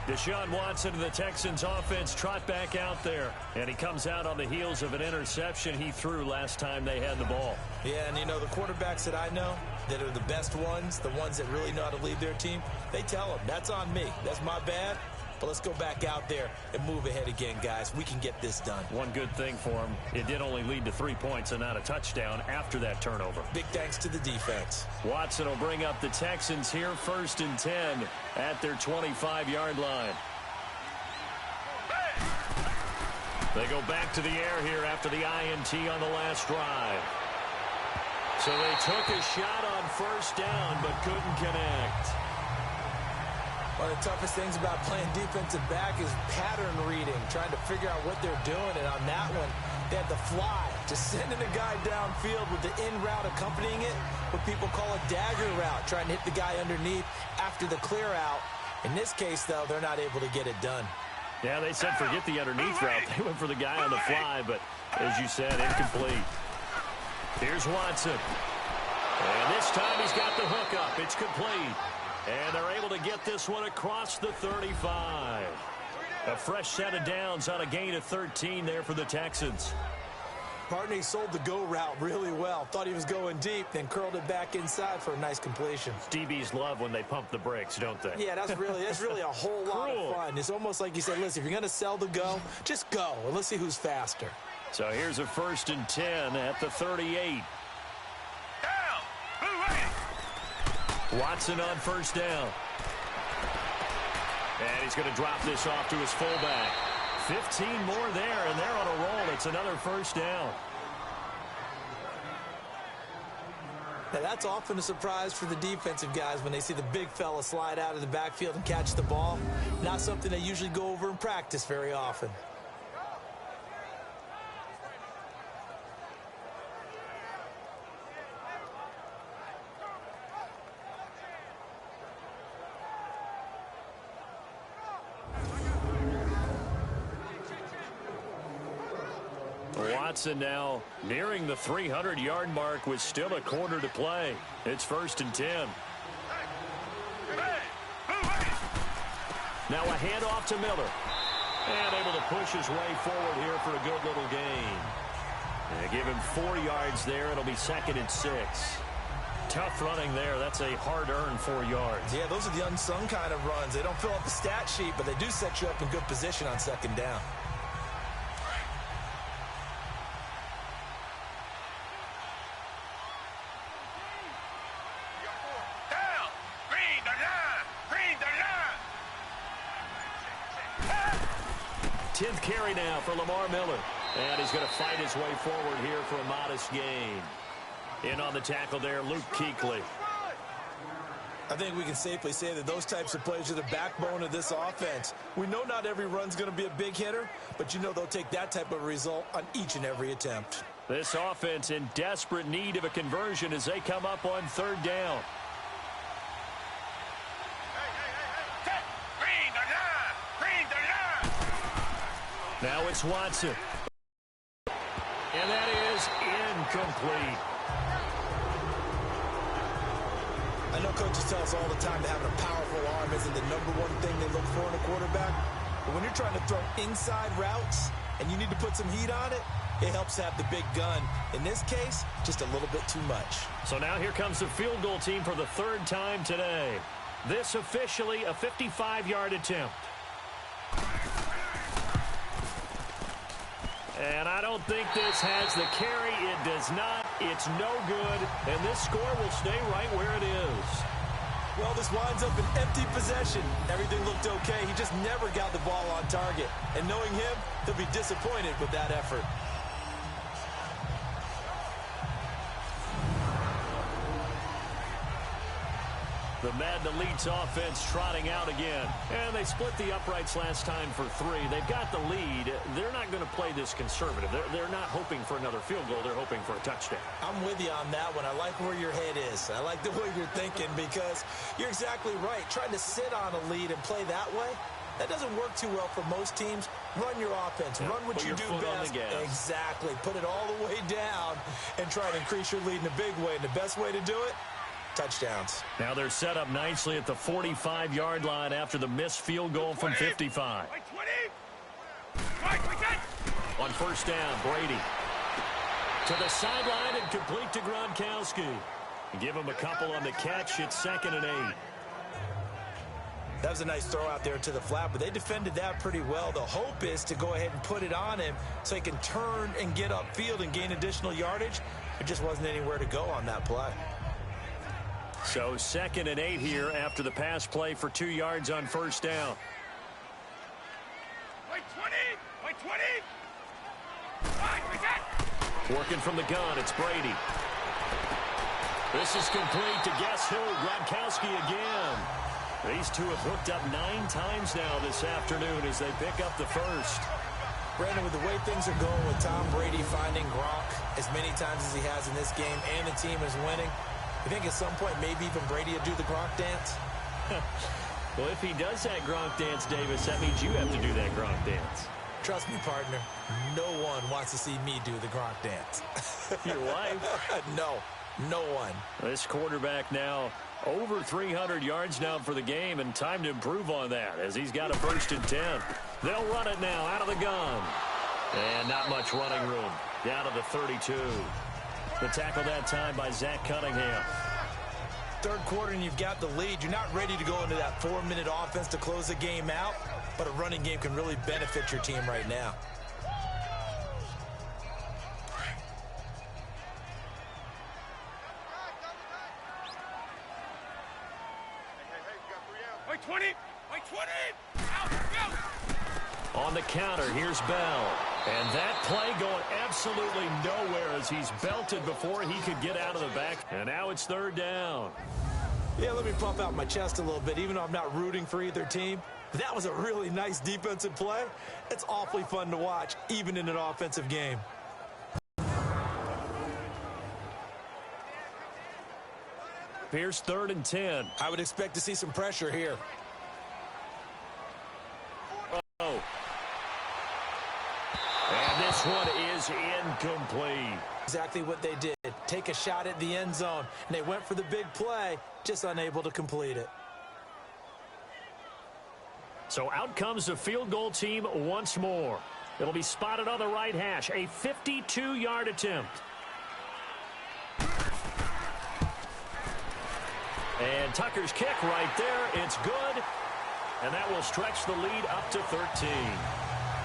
Deshaun Watson and the Texans offense trot back out there, and he comes out on the heels of an interception he threw last time they had the ball. Yeah, and you know, the quarterbacks that I know that are the best ones, the ones that really know how to lead their team, they tell them, that's on me. That's my bad. But let's go back out there and move ahead again, guys. We can get this done. One good thing for him, it did only lead to 3 points and not a touchdown after that turnover. Big thanks to the defense. Watson will bring up the Texans here 1st and 10 at their 25-yard line. They go back to the air here after the INT on the last drive. So they took a shot on first down, but couldn't connect. One of the toughest things about playing defensive back is pattern reading, trying to figure out what they're doing. And on that one, they had the fly, just sending a guy downfield with the in route accompanying it, what people call a dagger route, trying to hit the guy underneath after the clear out. In this case, though, they're not able to get it done. Yeah, they said forget the underneath route. They went for the guy on the fly, but as you said, incomplete. Here's Watson. And this time he's got the hook up. It's complete. And they're able to get this one across the 35. A fresh set of downs on a gain of 13 there for the Texans. Partney sold the go route really well. Thought he was going deep, then curled it back inside for a nice completion. DBs love when they pump the brakes, don't they? Yeah, that's really a whole lot of fun. It's almost like you said, listen, if you're going to sell the go, just go, and let's see who's faster. So here's a 1st and 10 at the 38. Watson on first down. And he's going to drop this off to his fullback. 15 more there, and they're on a roll. It's another first down. Now, that's often a surprise for the defensive guys when they see the big fella slide out of the backfield and catch the ball. Not something they usually go over in practice very often. Watson now nearing the 300-yard mark with still a quarter to play. It's 1st and 10. Now a handoff to Miller. And able to push his way forward here for a good little gain. And give him 4 yards there. It'll be 2nd and 6. Tough running there. That's a hard-earned 4 yards. Yeah, those are the unsung kind of runs. They don't fill up the stat sheet, but they do set you up in good position on 2nd down. Carry now for Lamar Miller. And he's going to fight his way forward here for a modest gain. In on the tackle there, Luke Kuechly. I think we can safely say that those types of plays are the backbone of this offense. We know not every run's going to be a big hitter, but you know they'll take that type of result on each and every attempt. This offense in desperate need of a conversion as they come up on 3rd down. Now it's Watson. And that is incomplete. I know coaches tell us all the time that having a powerful arm isn't the #1 thing they look for in a quarterback. But when you're trying to throw inside routes and you need to put some heat on it, it helps to have the big gun. In this case, just a little bit too much. So now here comes the field goal team for the 3rd time today. This officially a 55-yard attempt. And I don't think this has the carry. It does not. It's no good. And this score will stay right where it is. Well, this winds up an empty possession. Everything looked okay. He just never got the ball on target. And knowing him, he'll be disappointed with that effort. The Madden Elites offense trotting out again. And they split the uprights last time for 3. They've got the lead. They're not going to play this conservative. They're not hoping for another field goal. They're hoping for a touchdown. I'm with you on that one. I like where your head is. I like the way you're thinking because you're exactly right. Trying to sit on a lead and play that way, that doesn't work too well for most teams. Run your offense. Run what you do best. Exactly. Put it all the way down and try to increase your lead in a big way. And the best way to do it, touchdowns. Now they're set up nicely at the 45-yard line after the missed field goal from 55. On first down, Brady. To the sideline and complete to Gronkowski. Give him a couple on the catch. It's 2nd and 8. That was a nice throw out there to the flat, but they defended that pretty well. The hope is to go ahead and put it on him so he can turn and get upfield and gain additional yardage. There just wasn't anywhere to go on that play. So 2nd and 8 here after the pass play for 2 yards on first down. Working from the gun, it's Brady. This is complete to guess who? Gronkowski again. These two have hooked up 9 times now this afternoon as they pick up the first. Brandon, with the way things are going with Tom Brady finding Gronk as many times as he has in this game and the team is winning, I think at some point maybe even Brady will do the Gronk dance? Well, if he does that Gronk dance, Davis, that means you have to do that Gronk dance. Trust me, partner, no one wants to see me do the Gronk dance. Your wife? No one. This quarterback now over 300 yards now for the game, and time to improve on that as he's got a 1st and 10. They'll run it now out of the gun. And not much running room. Down to the 32. The tackle that time by Zach Cunningham. Third quarter and you've got the lead. You're not ready to go into that 4-minute offense to close the game out, but a running game can really benefit your team right now. Wait 20! Wait 20! Out! Go! On the counter, here's Bell. And that play going absolutely nowhere as he's belted before he could get out of the back. And now it's 3rd down. Yeah, let me puff out my chest a little bit, even though I'm not rooting for either team. That was a really nice defensive play. It's awfully fun to watch, even in an offensive game. Here's 3rd and 10. I would expect to see some pressure here. Oh. And this one is incomplete. Exactly what they did. Take a shot at the end zone. And they went for the big play, just unable to complete it. So out comes the field goal team once more. It'll be spotted on the right hash. A 52-yard attempt. And Tucker's kick right there. It's good. And that will stretch the lead up to 13.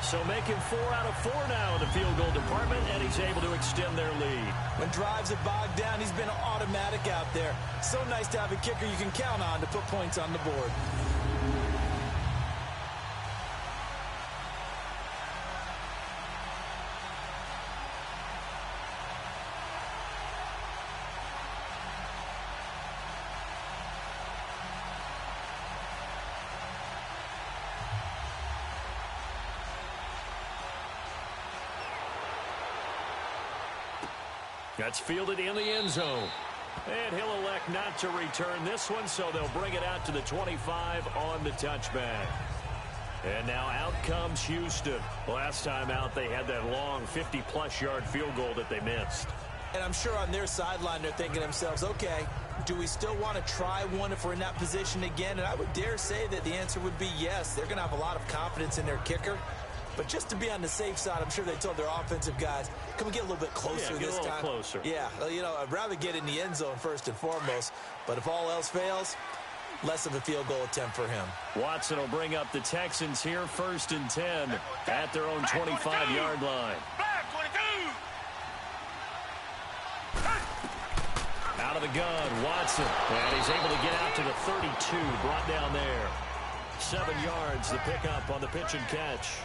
So making 4 out of 4 now in the field goal department, and he's able to extend their lead. When drives have bogged down, he's been automatic out there. So nice to have a kicker you can count on to put points on the board. That's fielded in the end zone. And he'll elect not to return this one, so they'll bring it out to the 25 on the touchback. And now out comes Houston. Last time out, they had that long 50-plus yard field goal that they missed. And I'm sure on their sideline, they're thinking to themselves, okay, do we still want to try one if we're in that position again? And I would dare say that the answer would be yes. They're going to have a lot of confidence in their kicker. But just to be on the safe side, I'm sure they told their offensive guys, can we get a little bit closer this time? Closer. Yeah, you know, I'd rather get in the end zone first and foremost. But if all else fails, less of a field goal attempt for him. Watson will bring up the Texans here, 1st and 10 at their own 25-yard line. Out of the gun, Watson. And he's able to get out to the 32, brought down there. 7 yards, the pickup on the pitch and catch.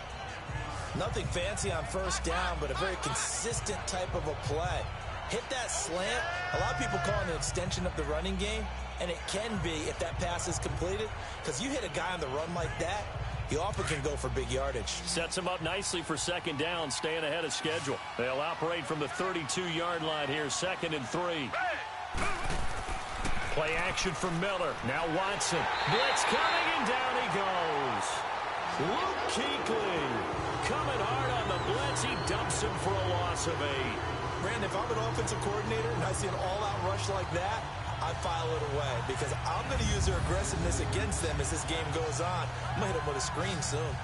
Nothing fancy on first down, but a very consistent type of a play. Hit that slant. A lot of people call it an extension of the running game, and it can be if that pass is completed, because you hit a guy on the run like that, he often can go for big yardage. Sets him up nicely for 2nd down, staying ahead of schedule. They'll operate from the 32-yard line here, 2nd and 3. Play action for Miller. Now Watson. Blitz coming, and down he goes. Luke Kuechly coming hard on the blitz. He dumps him for a loss of 8. Brandon, if I'm an offensive coordinator and I see an all-out rush like that, I file it away because I'm going to use their aggressiveness against them as this game goes on. I'm going to hit them with a screen soon.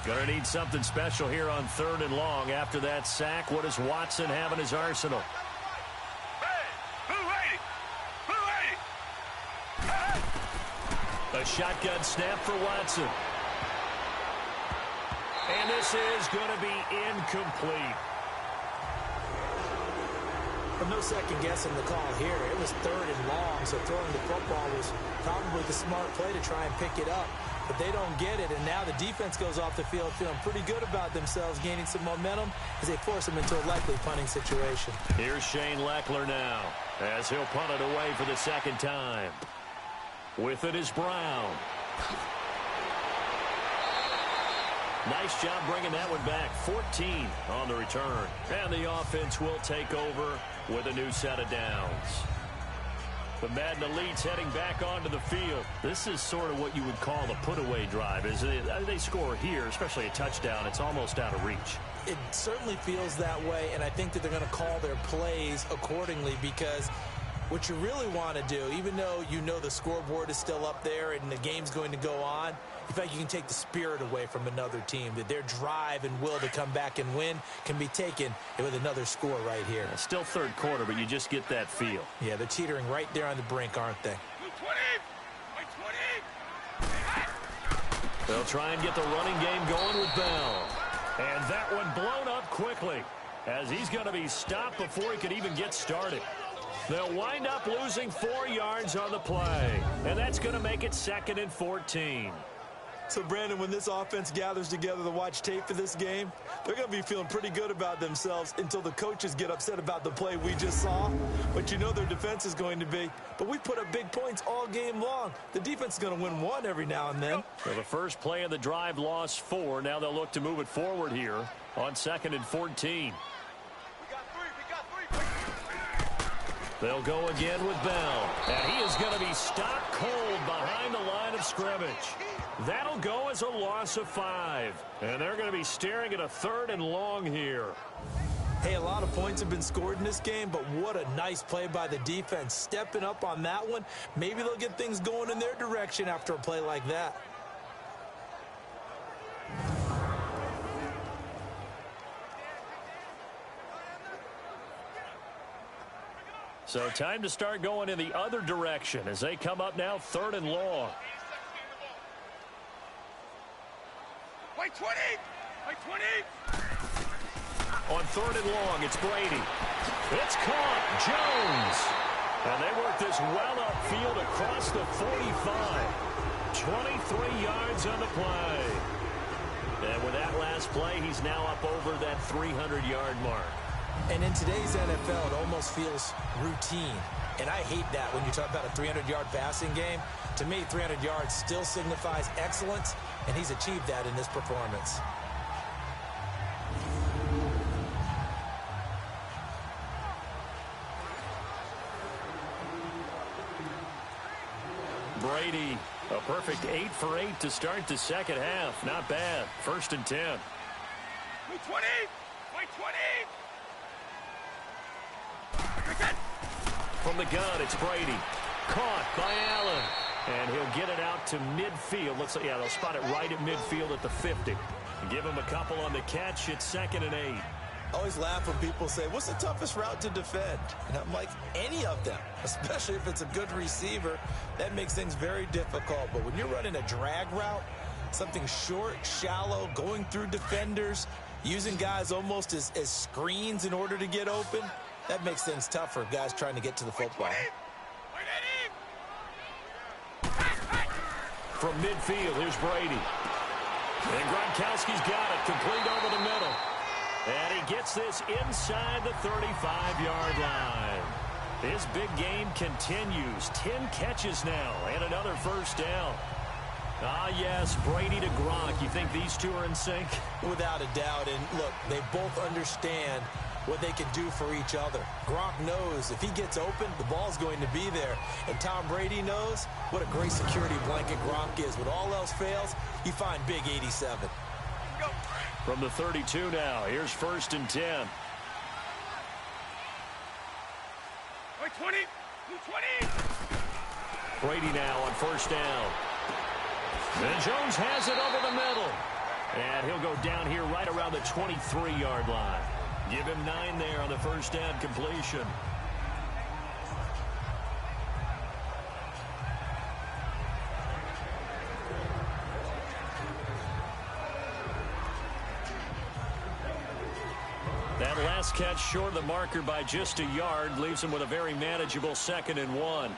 Going to need something special here on 3rd and long. After that sack, what does Watson have in his arsenal? A shotgun snap for Watson. And this is going to be incomplete. But no second guessing the call here. It was 3rd and long, so throwing the football was probably the smart play to try and pick it up. But they don't get it, and now the defense goes off the field feeling pretty good about themselves, gaining some momentum as they force them into a likely punting situation. Here's Shane Leckler now as he'll punt it away for the second time. With it is Brown. Nice job bringing that one back. 14 on the return. And the offense will take over with a new set of downs. The Madden Elites heading back onto the field. This is sort of what you would call the put-away drive. They score here, especially a touchdown. It's almost out of reach. It certainly feels that way, and I think that they're going to call their plays accordingly, because what you really want to do, even though you know the scoreboard is still up there and the game's going to go on, in fact, you can take the spirit away from another team, that their drive and will to come back and win can be taken with another score right here. Still third quarter, but you just get that feel. Yeah, they're teetering right there on the brink, aren't they? They'll try and get the running game going with Bell. And that one blown up quickly, as he's going to be stopped before he could even get started. They'll wind up losing 4 yards on the play, and that's going to make it 2nd and 14. So, Brandon, when this offense gathers together to watch tape for this game, they're going to be feeling pretty good about themselves until the coaches get upset about the play we just saw. But you know their defense is going to be. But we put up big points all game long. The defense is going to win one every now and then. So the first play of the drive lost 4. Now they'll look to move it forward here on 2nd and 14. They'll go again with Bell. And he is going to be stopped cold behind the line of scrimmage. That'll go as a loss of 5. And they're going to be staring at a 3rd and long here. Hey, a lot of points have been scored in this game, but what a nice play by the defense. Stepping up on that one. Maybe they'll get things going in their direction after a play like that. So time to start going in the other direction as they come up now 3rd and long. Wait 20! Wait 20! On 3rd and long, it's Brady. It's caught. Jones. And they work this well upfield across the 45. 23 yards on the play. And with that last play, he's now up over that 300-yard mark. And in today's NFL, it almost feels routine. And I hate that when you talk about a 300-yard passing game. To me, 300 yards still signifies excellence, and he's achieved that in this performance. Brady, a perfect 8 for 8 to start the second half. Not bad. 1st and 10. Wait 20! Wait 20! From the gun, it's Brady. Caught by Allen. And he'll get it out to midfield. Looks like, yeah, they'll spot it right at midfield at the 50. Give him a couple on the catch. It's 2nd and 8. I always laugh when people say, what's the toughest route to defend? And I'm like, any of them, especially if it's a good receiver. That makes things very difficult. But when you're running a drag route, something short, shallow, going through defenders, using guys almost as screens in order to get open, that makes things tougher, guys trying to get to the football. From midfield, here's Brady. And Gronkowski's got it, complete over the middle. And he gets this inside the 35-yard line. His big game continues. 10 catches now and another first down. Ah, yes, Brady to Gronk. You think these two are in sync? Without a doubt. And look, they both understand what they can do for each other. Gronk knows if he gets open, the ball's going to be there. And Tom Brady knows what a great security blanket Gronk is. When all else fails, you find big 87. From the 32 now, here's 1st and 10. Wait 20! 20! Brady now on 1st down. And Jones has it over the middle. And he'll go down here right around the 23-yard line. Give him 9 there on the first down completion. That last catch short of the marker by just a yard. Leaves him with a very manageable 2nd and 1.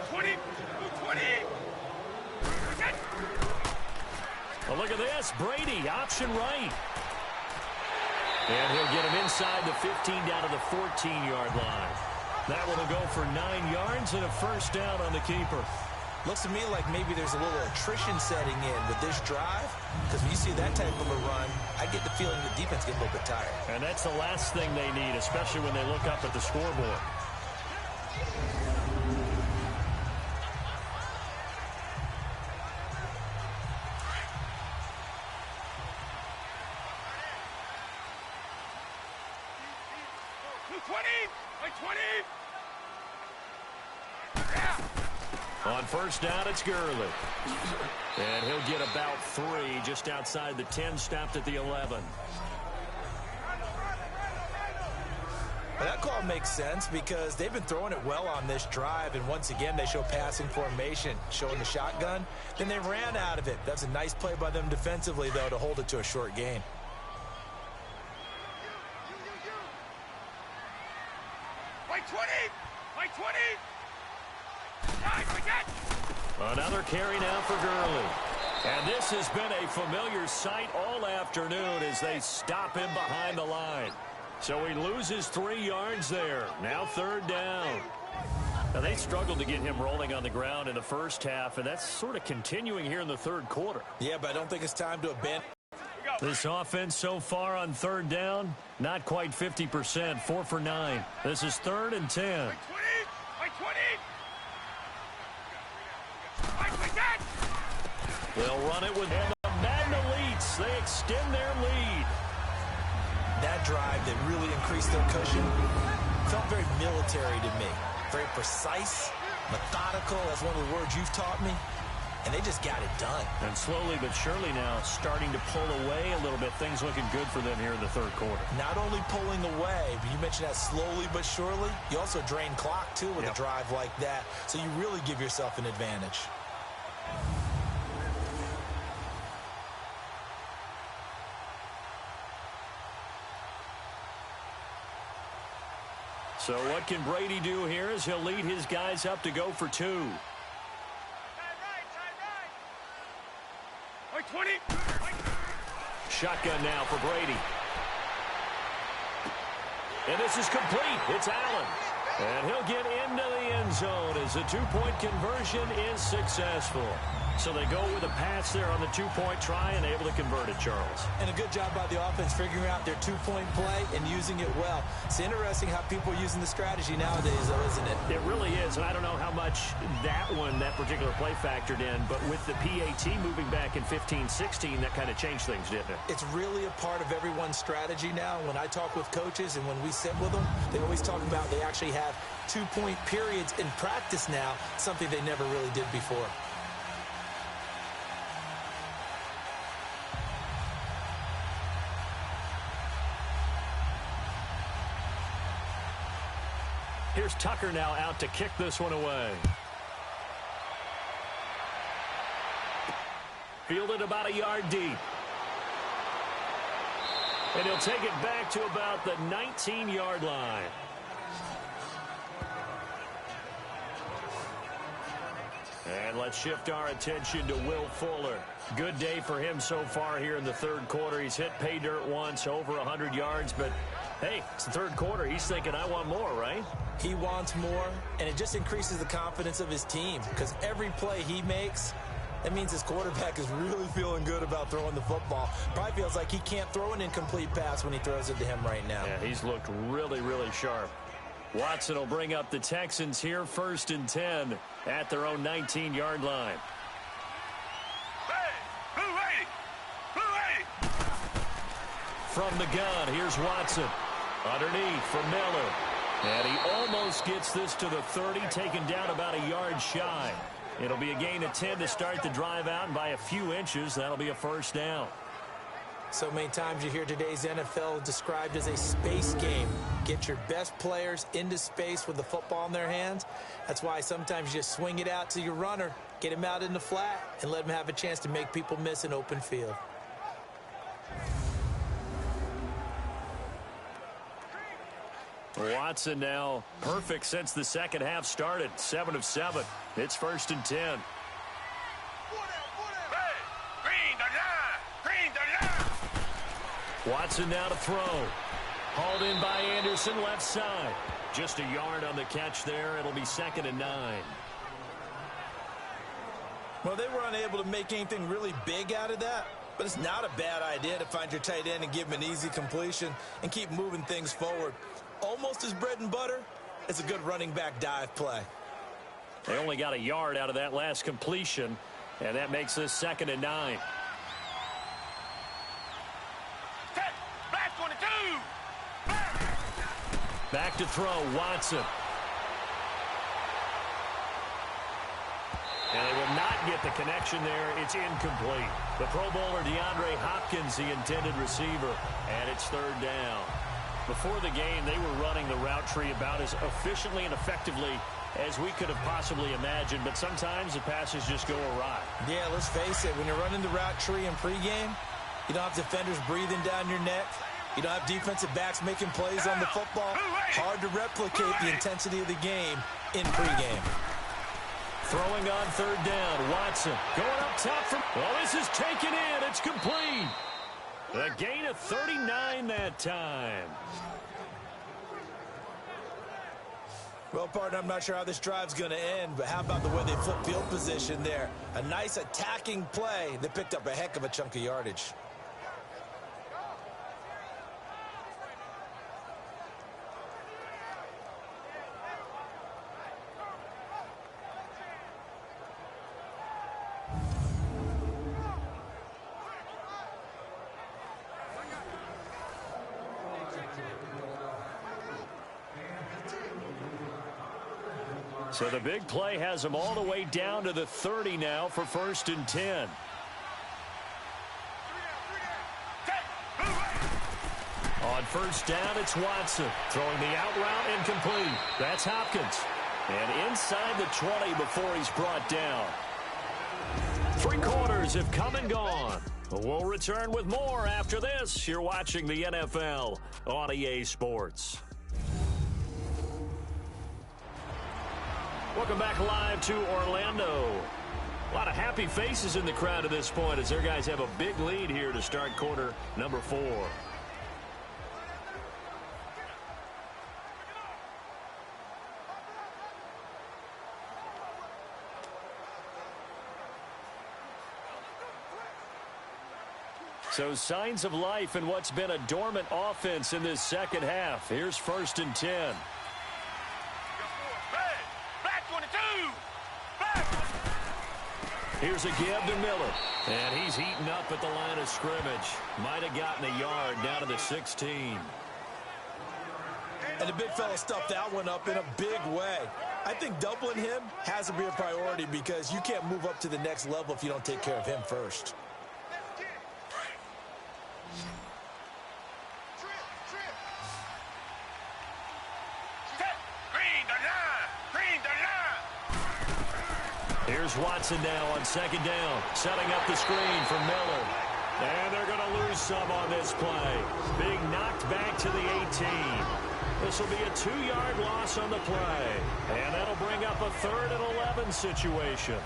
20. Well, look at this. Brady, option right. And he'll get him inside the 15 down to the 14-yard line. That one will go for 9 yards and a first down on the keeper. Looks to me like maybe there's a little attrition setting in with this drive, because when you see that type of a run, I get the feeling the defense gets a little bit tired. And that's the last thing they need, especially when they look up at the scoreboard. On first down, it's Gurley. And he'll get about 3 just outside the 10, stopped at the 11. Well, that call makes sense because they've been throwing it well on this drive, and once again they show passing formation, showing the shotgun. Then they ran out of it. That's a nice play by them defensively, though, to hold it to a short gain. Another carry now for Gurley. And this has been a familiar sight all afternoon as they stop him behind the line. So he loses 3 yards there. Now 3rd down. Now they struggled to get him rolling on the ground in the first half, and that's sort of continuing here in the 3rd quarter. Yeah, but I don't think it's time to abandon. This offense so far on 3rd down, not quite 50%, 4 for 9. This is 3rd and 10. They'll run it with the Madden Elites. They extend their lead. That drive that really increased their cushion felt very military to me. Very precise, methodical. That's one of the words you've taught me. And they just got it done. And slowly but surely now starting to pull away a little bit. Things looking good for them here in the 3rd quarter. Not only pulling away, but you mentioned that slowly but surely. You also drain clock, too, with a drive like that. So you really give yourself an advantage. So what can Brady do here as he'll lead his guys up to go for 2. Shotgun now for Brady. And this is complete. It's Allen. And he'll get into the end zone as the 2-point conversion is successful. So they go with a pass there on the 2-point try and able to convert it, Charles. And a good job by the offense figuring out their 2-point play and using it well. It's interesting how people are using the strategy nowadays, though, isn't it? It really is, and I don't know how much that particular play factored in, but with the PAT moving back in 15-16, that kind of changed things, didn't it? It's really a part of everyone's strategy now. When I talk with coaches and when we sit with them, they always talk about they actually have 2-point periods in practice now, something they never really did before. Here's Tucker now out to kick this one away. Fielded about a yard deep. And he'll take it back to about the 19-yard line. And let's shift our attention to Will Fuller. Good day for him so far here in the 3rd quarter. He's hit pay dirt once, over 100 yards, but hey, it's the 3rd quarter. He's thinking, I want more, right? He wants more, and it just increases the confidence of his team because every play he makes, that means his quarterback is really feeling good about throwing the football. Probably feels like he can't throw an incomplete pass when he throws it to him right now. Yeah, he's looked really, really sharp. Watson will bring up the Texans here, 1st and 10 at their own 19-yard line. From the gun, here's Watson. Underneath for Miller. And he almost gets this to the 30, taken down about a yard shy. It'll be a gain of 10 to start the drive out, and by a few inches, that'll be a first down. So many times you hear today's NFL described as a space game. Get your best players into space with the football in their hands. That's why sometimes you just swing it out to your runner, get him out in the flat, and let him have a chance to make people miss an open field. Watson now perfect since the second half started. 7 of 7. It's 1st and 10. Watson now to throw. Hauled in by Anderson, left side. Just a yard on the catch there. It'll be 2nd and 9. Well, they were unable to make anything really big out of that, but it's not a bad idea to find your tight end and give him an easy completion and keep moving things forward. Almost as bread and butter, it's a good running back dive play. They only got a yard out of that last completion, and that makes this 2nd and 9. Back to throw, Watson. And they will not get the connection there. It's incomplete. The Pro Bowler DeAndre Hopkins, the intended receiver, and it's 3rd down. Before the game, they were running the route tree about as efficiently and effectively as we could have possibly imagined, but sometimes the passes just go awry. Yeah, let's face it, when you're running the route tree in pregame, you don't have defenders breathing down your neck. You don't have defensive backs making plays on the football. Hard to replicate the intensity of the game in pregame. Throwing on 3rd down, Watson going up top from... Well, this is taken in. It's complete. A gain of 39 that time. Well, partner, I'm not sure how this drive's going to end, but how about the way they flip field position there? A nice attacking play that picked up a heck of a chunk of yardage. So the big play has them all the way down to the 30 now for 1st and 10. On 1st down, it's Watson. Throwing the out route incomplete. That's Hopkins. And inside the 20 before he's brought down. 3 quarters have come and gone. We'll return with more after this. You're watching the NFL on EA Sports. Welcome back live to Orlando. A lot of happy faces in the crowd at this point as their guys have a big lead here to start quarter number 4. So signs of life in what's been a dormant offense in this second half. Here's 1st and 10. Here's a give to Miller. And he's heating up at the line of scrimmage. Might have gotten a yard down to the 16. And the big fella stuffed that one up in a big way. I think doubling him has to be a priority because you can't move up to the next level if you don't take care of him first. Here's Watson now on 2nd down, setting up the screen for Miller. And they're going to lose some on this play. Being knocked back to the 18. This will be a 2-yard loss on the play. And that'll bring up a 3rd and 11 situation.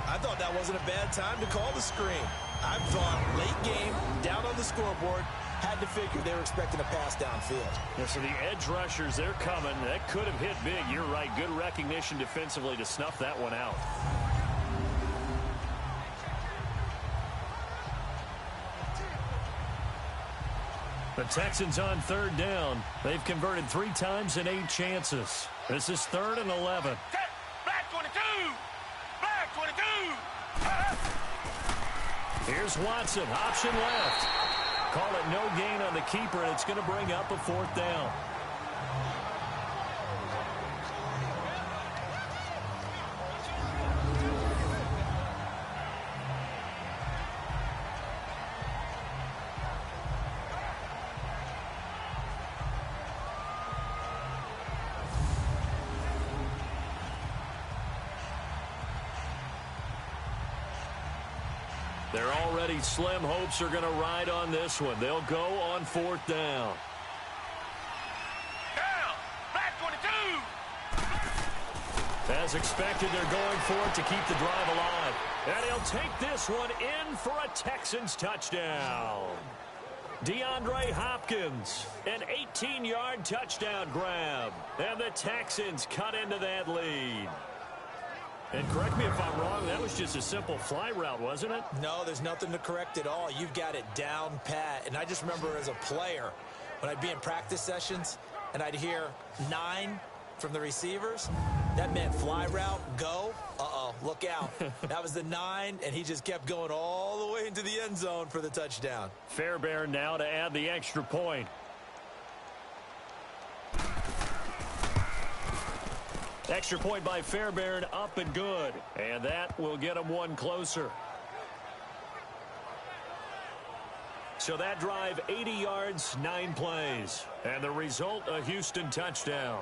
I thought that wasn't a bad time to call the screen. I thought late game, down on the scoreboard, had to figure they were expecting a pass downfield. Yeah, so the edge rushers, they're coming. That could have hit big. You're right. Good recognition defensively to snuff that one out. The Texans on 3rd down. They've converted 3 times in 8 chances. This is 3rd and 11. Black 22! Black 22! Here's Watson. Option left. Call it no gain on the keeper, and it's going to bring up a 4th down. Their already slim hopes are going to ride on this one. They'll go on 4th down. Down! As expected, they're going for it to keep the drive alive. And he'll take this one in for a Texans touchdown. DeAndre Hopkins, an 18-yard touchdown grab. And the Texans cut into that lead. And correct me if I'm wrong, that was just a simple fly route, wasn't it? No, there's nothing to correct at all. You've got it down pat. And I just remember as a player, when I'd be in practice sessions, and I'd hear 9 from the receivers, that meant fly route, go, look out. That was the 9, and he just kept going all the way into the end zone for the touchdown. Fairbairn now to add the extra point. Extra point by Fairbairn, up and good. And that will get him one closer. So that drive, 80 yards, 9 plays. And the result, a Houston touchdown.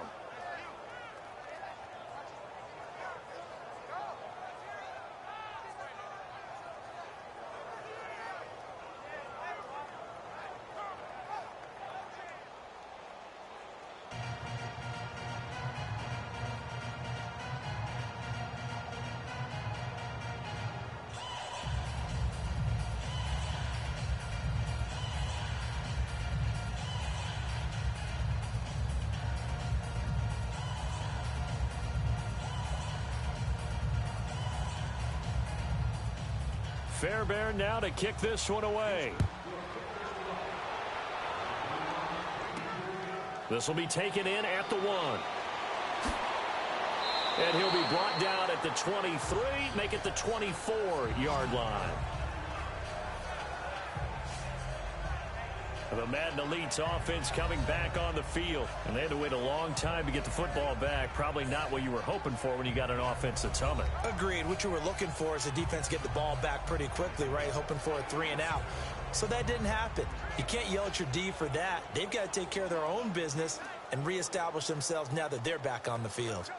Fairbairn now to kick this one away. This will be taken in at the 1. And he'll be brought down at the 23, make it the 24-yard line. The Madden Elites offense coming back on the field. And they had to wait a long time to get the football back. Probably not what you were hoping for when you got an offense that's humming. Agreed. What you were looking for is the defense get the ball back pretty quickly, right? Hoping for a 3 and out. So that didn't happen. You can't yell at your D for that. They've got to take care of their own business and reestablish themselves now that they're back on the field.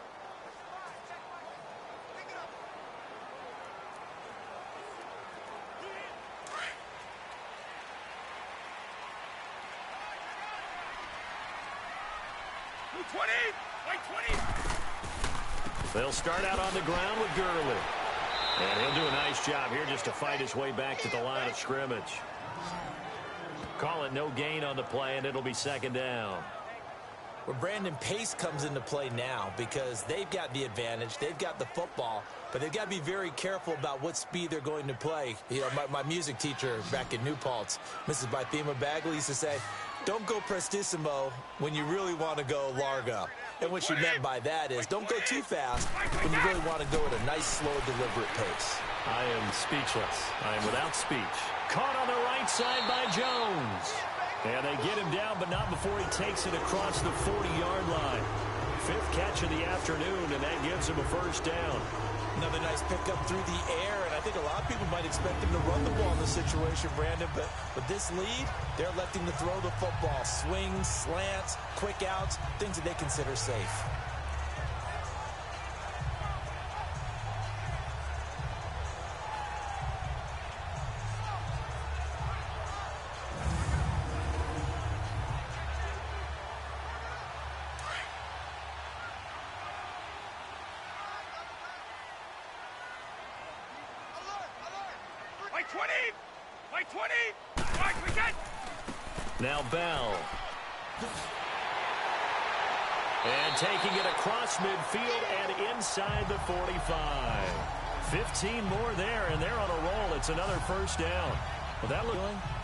They'll start out on the ground with Gurley. And he'll do a nice job here just to fight his way back to the line of scrimmage. Call it no gain on the play, and it'll be second down. Well, Brandon, pace comes into play now because they've got the advantage. They've got the football, but they've got to be very careful about what speed they're going to play. You know, my music teacher back in New Paltz, Mrs. Bythema Bagley, used to say, don't go prestissimo when you really want to go largo. And what she meant by that is don't go too fast when you really want to go at a nice, slow, deliberate pace. I am speechless. I am without speech. Caught on the right side by Jones. And they get him down, but not before he takes it across the 40-yard line. 5th catch of the afternoon, and that gives him a first down. Another nice pickup through the air, and I think a lot of people might expect him to run the ball in this situation, Brandon, but with this lead, they're electing to throw the football. Swings, slants, quick outs, things that they consider safe. Now Bell. And taking it across midfield and inside the 45. 15 more there, and they're on a roll. It's another first down. Well, that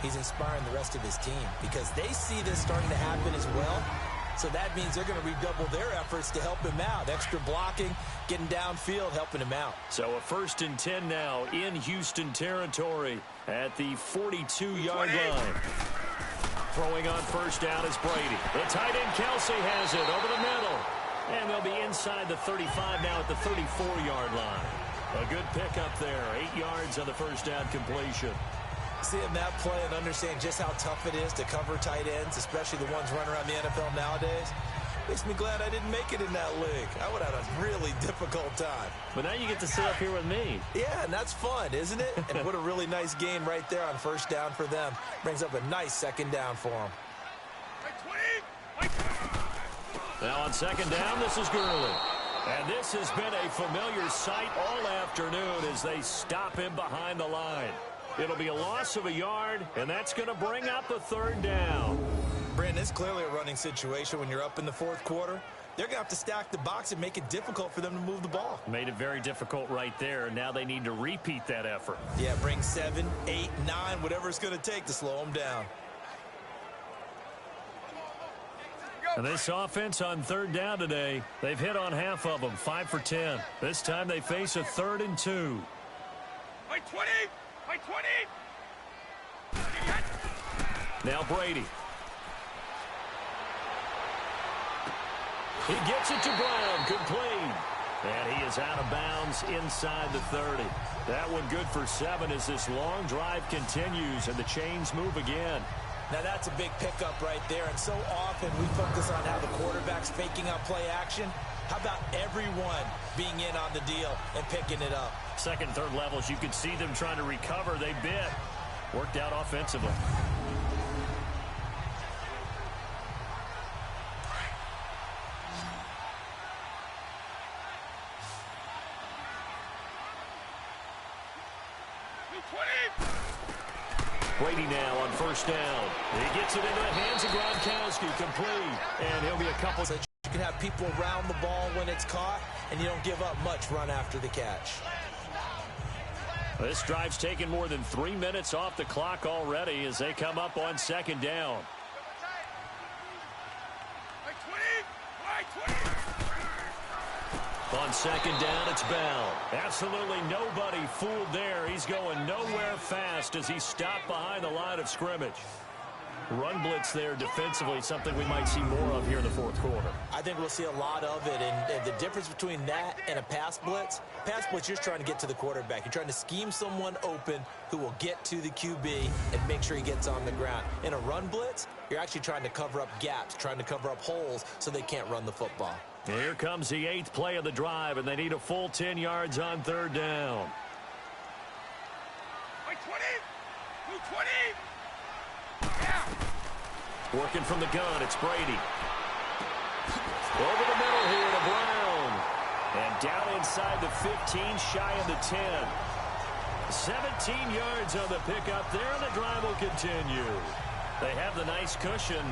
he's inspiring the rest of his team because they see this starting to happen as well. So that means they're going to redouble their efforts to help him out. Extra blocking, getting downfield, helping him out. So a 1st and 10 now in Houston territory at the 42-yard line. Throwing on first down is Brady. The tight end Kelsey has it over the middle. And they'll be inside the 35 now at the 34-yard line. A good pickup there. 8 yards on the first down completion. Seeing that play and understand just how tough it is to cover tight ends, especially the ones running around the NFL nowadays, makes me glad I didn't make it in that league. I would have a really difficult time. But now you get to sit up here with me. Yeah, and that's fun, isn't it? And what a really nice gain right there on first down for them. Brings up a nice second down for them. Now on second down, this is Gurley. And this has been a familiar sight all afternoon as they stop him behind the line. It'll be a loss of a yard, and that's going to bring up a third down. Brandon, it's clearly a running situation when you're up in the fourth quarter. They're going to have to stack the box and make it difficult for them to move the ball. Made it very difficult right there. Now they need to repeat that effort. Yeah, bring 7, 8, 9, whatever it's going to take to slow them down. And this offense on third down today, they've hit on half of them, 5 for 10. This time they face a 3rd and 2. By 20! By 20! Now Brady. He gets it to Brown, complete. And he is out of bounds inside the 30. That one good for 7 as this long drive continues and the chains move again. Now that's a big pickup right there, and so often we focus on how the quarterback's faking out play action. How about everyone being in on the deal and picking it up? Second and third levels, you could see them trying to recover. They bit. Worked out offensively. Brady now on first down. He gets it into the hands of Gronkowski, complete. And he'll be a couple. So you can have people around the ball when it's caught, and you don't give up much run after the catch. This drive's taken more than 3 minutes off the clock already as they come up on second down. On second down, it's Bell. Absolutely nobody fooled there. He's going nowhere fast as he's stopped behind the line of scrimmage. Run blitz there defensively, something we might see more of here in the fourth quarter. I think we'll see a lot of it, and the difference between that and a pass blitz, you're just trying to get to the quarterback. You're trying to scheme someone open who will get to the QB and make sure he gets on the ground. In a run blitz, you're actually trying to cover up gaps, trying to cover up holes so they can't run the football. Here comes the 8th play of the drive, and they need a full 10 yards on third down. 20! Yeah. Working from the gun, it's Brady. Over the middle here to Brown. And down inside the 15, shy of the 10. 17 yards on the pickup there, and the drive will continue. They have the nice cushion.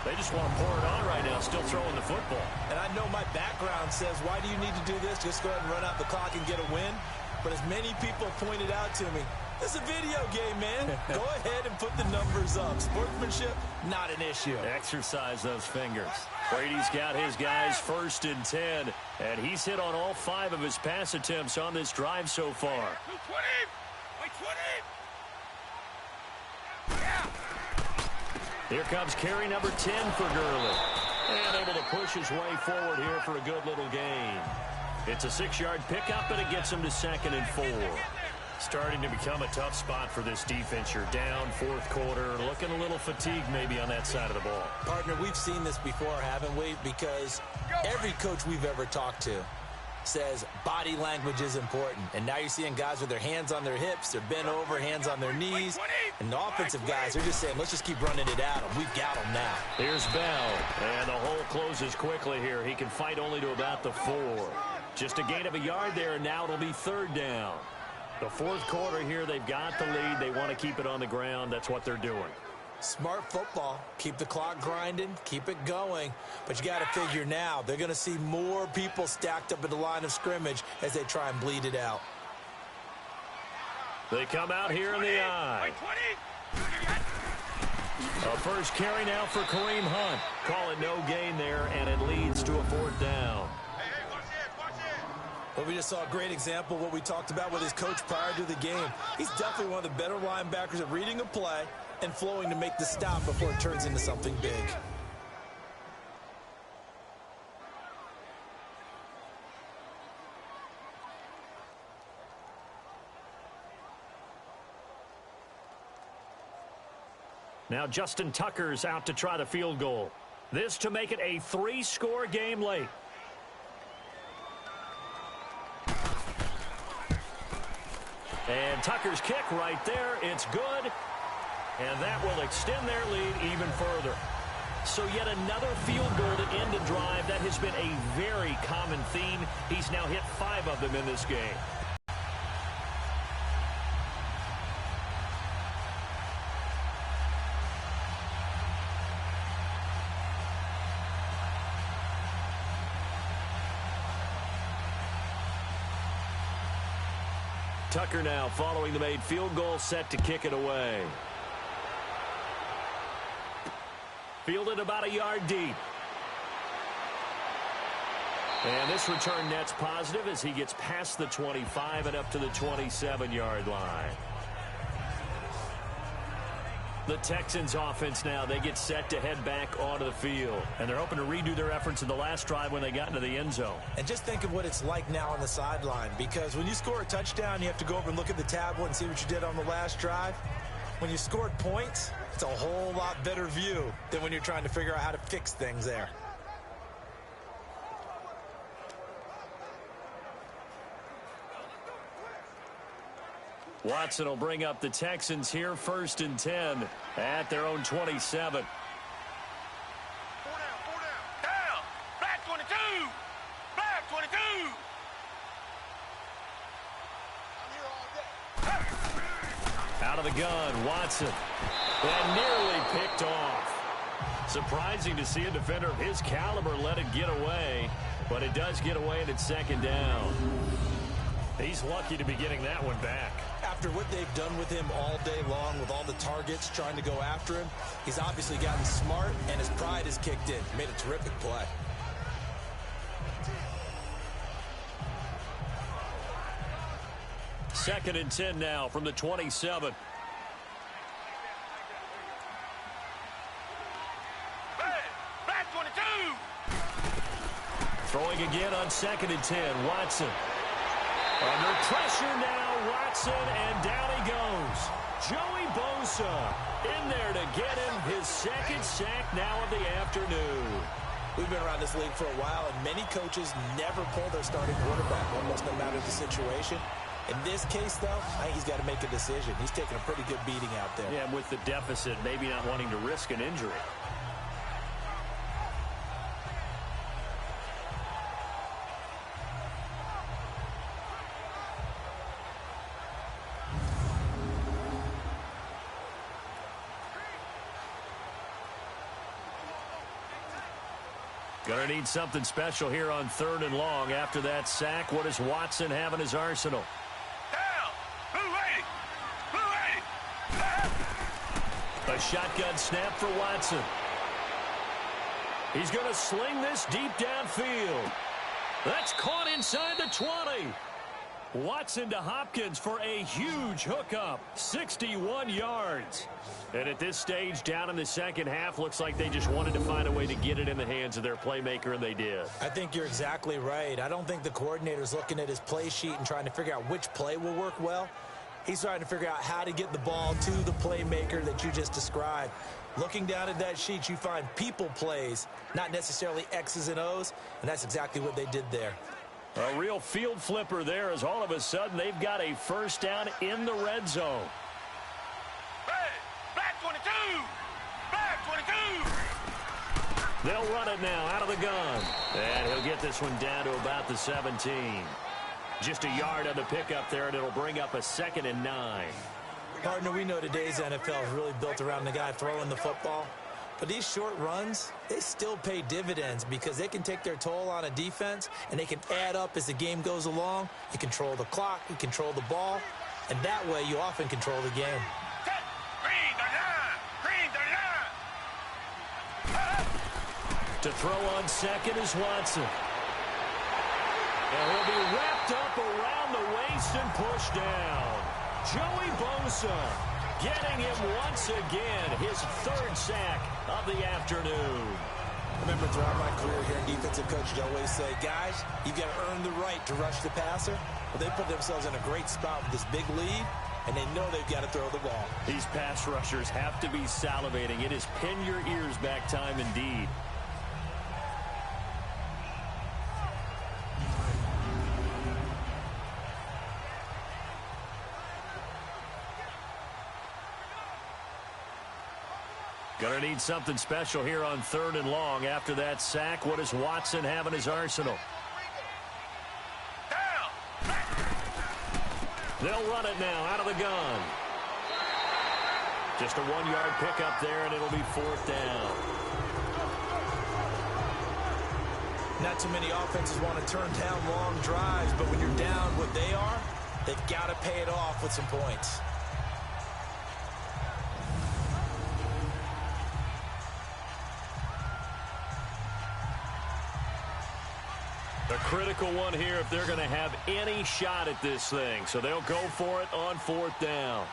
They just want to pour it on right now, still throwing the football. And I know my background says, why do you need to do this? Just go ahead and run out the clock and get a win. But as many people pointed out to me, it's a video game, man. Go ahead and put the numbers up. Sportsmanship, not an issue. Exercise those fingers. Brady's got his guys 1st and 10, and he's hit on all 5 of his pass attempts on this drive so far. 20! Yeah. Here comes carry number 10 for Gurley. And able to push his way forward here for a good little gain. It's a 6-yard pickup, and it gets him to 2nd and 4. Starting to become a tough spot for this defense. You're down fourth quarter, looking a little fatigued maybe on that side of the ball. Partner, we've seen this before, haven't we? Because every coach we've ever talked to says body language is important. And now you're seeing guys with their hands on their hips, they're bent over, hands on their knees. And the offensive guys are just saying, let's just keep running it at them. We've got them now. Here's Bell, and the hole closes quickly here. He can fight only to about the 4. Just a gain of a yard there, and now it'll be third down. The fourth quarter here, they've got the lead. They want to keep it on the ground. That's what they're doing. Smart football. Keep the clock grinding. Keep it going. But you got to figure now, they're going to see more people stacked up at the line of scrimmage as they try and bleed it out. They come out here in the eye. A first carry now for Kareem Hunt. Call it no gain there, and it leads to a 4th down. But we just saw a great example of what we talked about with his coach prior to the game. He's definitely one of the better linebackers at reading a play and flowing to make the stop before it turns into something big. Now Justin Tucker's out to try the field goal. This to make it a 3-score game late. And Tucker's kick right there. It's good. And that will extend their lead even further. So yet another field goal to end a drive. That has been a very common theme. He's now hit 5 of them in this game. Tucker now following the made field goal, set to kick it away. Fielded about a yard deep. And this return net's positive as he gets past the 25 and up to the 27-yard line. The Texans offense now, they get set to head back onto the field. And they're hoping to redo their efforts in the last drive when they got into the end zone. And just think of what it's like now on the sideline, because when you score a touchdown, you have to go over and look at the tablet and see what you did on the last drive. When you scored points, it's a whole lot better view than when you're trying to figure out how to fix things there. Watson will bring up the Texans here, 1st and 10 at their own 27. Down. Back 22. Back 22. Out of the gun, Watson. And nearly picked off. Surprising to see a defender of his caliber let it get away, but it does get away and it's 2nd down. He's lucky to be getting that one back. After what they've done with him all day long, with all the targets trying to go after him, he's obviously gotten smart, and his pride has kicked in. Made a terrific play. Second and 10 now from the 27. Back 22. Throwing again on 2nd and 10. Watson. Under pressure now, Watson, and down he goes. Joey Bosa in there to get him his 2nd sack now of the afternoon. We've been around this league for a while, and many coaches never pull their starting quarterback, almost no matter the situation. In this case, though, I think he's got to make a decision. He's taking a pretty good beating out there. Yeah, with the deficit, maybe not wanting to risk an injury. Gonna need something special here on 3rd and long. After that sack, what does Watson have in his arsenal? Down. Blue 80. A shotgun snap for Watson. He's gonna sling this deep downfield. That's caught inside the 20. Watson to Hopkins for a huge hookup. 61 yards. And at this stage, down in the second half, looks like they just wanted to find a way to get it in the hands of their playmaker, and they did. I think you're exactly right. I don't think the coordinator's looking at his play sheet and trying to figure out which play will work well. He's trying to figure out how to get the ball to the playmaker that you just described. Looking down at that sheet, you find people plays, not necessarily X's and O's, and that's exactly what they did there. A real field flipper there as all of a sudden they've got a 1st down in the red zone. Back 22. Back 22. They'll run it now out of the gun. And he'll get this one down to about the 17. Just a yard on the pickup there, and it'll bring up a 2nd and 9. Partner, we know today's NFL is really built around the guy throwing the football. But these short runs, they still pay dividends because they can take their toll on a defense, and they can add up as the game goes along. You control the clock, you control the ball, and that way you often control the game. Green the line. To throw on 2nd is Watson. And he'll be wrapped up around the waist and pushed down. Joey Bosa getting him once again, his 3rd sack of the afternoon. Remember, throughout my career here in defensive coach, I always say, guys, you've got to earn the right to rush the passer. But they put themselves in a great spot with this big lead, and they know they've got to throw the ball. These pass rushers have to be salivating. It is pin your ears back time indeed. Gonna need something special here on 3rd and long. After that sack, what does Watson have in his arsenal? They'll run it now out of the gun. Just a 1-yard pickup there, and it'll be 4th down. Not too many offenses want to turn down long drives, but when you're down what they are, they've got to pay it off with some points. A critical one here if they're going to have any shot at this thing. So they'll go for it on 4th down.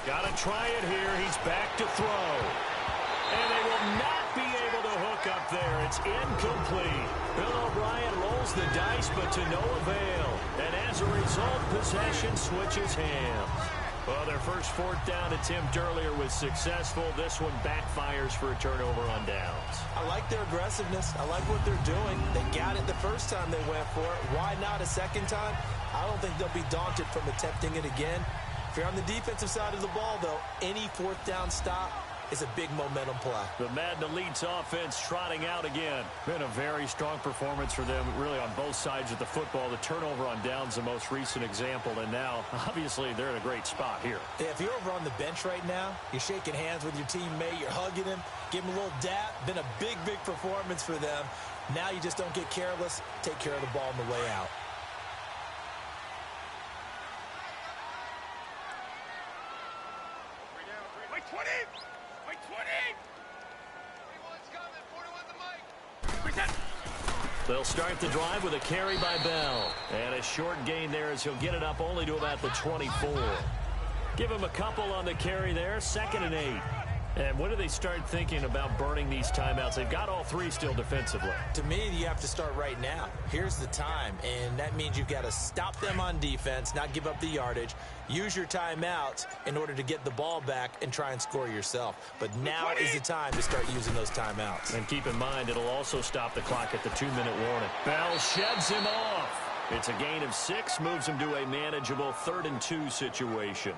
Got to try it here. He's back to throw. And they will not be able to hook up there. It's incomplete. Bill O'Brien rolls the dice, but to no avail. And as a result, possession switches hands. Well, their first 4th down attempt earlier was successful. This one backfires for a turnover on downs. I like their aggressiveness. I like what they're doing. They got it the first time they went for it. Why not a second time? I don't think they'll be daunted from attempting it again. If you're on the defensive side of the ball, though, any 4th down stop is a big momentum play. The Madden Elites offense trotting out again. Been a very strong performance for them, really, on both sides of the football. The turnover on downs, the most recent example, and now, obviously, they're in a great spot here. Yeah, if you're over on the bench right now, you're shaking hands with your teammate, you're hugging him, give him a little dap. Been a big, big performance for them. Now you just don't get careless. Take care of the ball on the way out. They'll start the drive with a carry by Bell. And a short gain there as he'll get it up only to about the 24. Give him a couple on the carry there. 2nd and 8. And when do they start thinking about burning these timeouts? They've got all 3 still defensively. To me, you have to start right now. Here's the time, and that means you've got to stop them on defense, not give up the yardage, use your timeouts in order to get the ball back and try and score yourself. But now is the time to start using those timeouts. And keep in mind, it'll also stop the clock at the 2-minute warning. Bell sheds him off. It's a gain of 6, moves him to a manageable 3rd and 2 situation.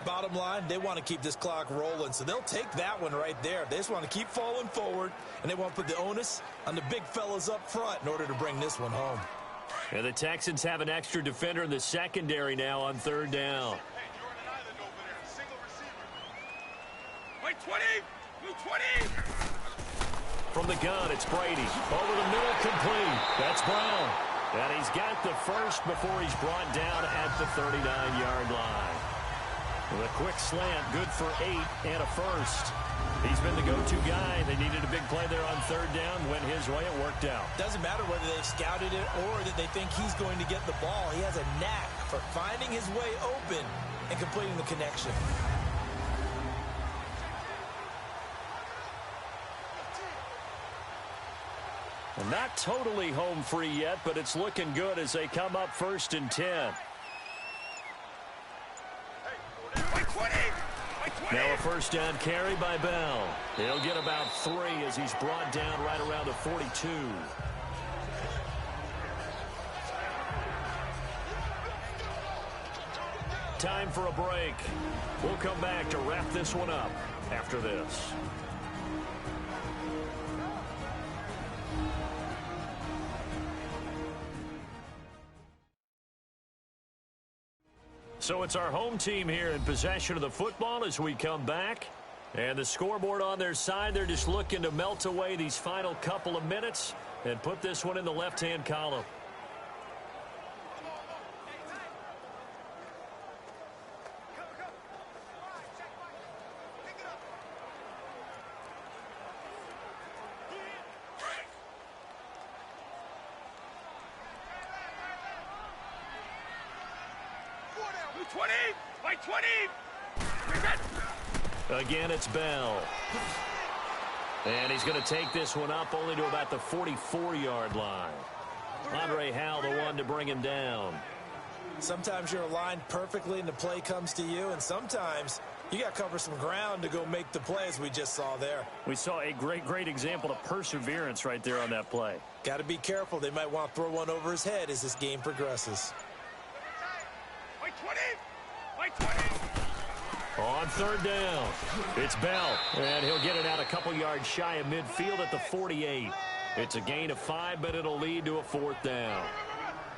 Bottom line, they want to keep this clock rolling, so they'll take that one right there. They just want to keep falling forward, and they want to put the onus on the big fellas up front in order to bring this one home. And the Texans have an extra defender in the secondary now on 3rd down. From the gun, it's Brady. Over the middle, complete. That's Brown. And he's got the first before he's brought down at the 39-yard line. With a quick slant, good for 8 and a first. He's been the go-to guy. They needed a big play there on 3rd down. Went his way. It worked out. Doesn't matter whether they've scouted it or that they think he's going to get the ball. He has a knack for finding his way open and completing the connection. Well, not totally home free yet, but it's looking good as they come up 1st and 10. Now a 1st down carry by Bell. He'll get about 3 as he's brought down right around the 42. Time for a break. We'll come back to wrap this one up after this. So it's our home team here in possession of the football as we come back. And the scoreboard on their side, they're just looking to melt away these final couple of minutes and put this one in the left-hand column. Again, it's Bell. And he's going to take this one up only to about the 44-yard line. Andre Howell, the one to bring him down. Sometimes you're aligned perfectly and the play comes to you, and sometimes you got to cover some ground to go make the play, as we just saw there. We saw a great example of perseverance right there on that play. Got to be careful. They might want to throw one over his head as this game progresses. On third down, it's Bell, and he'll get it out a couple yards shy of midfield at the 48. It's a gain of 5, but it'll lead to a fourth down.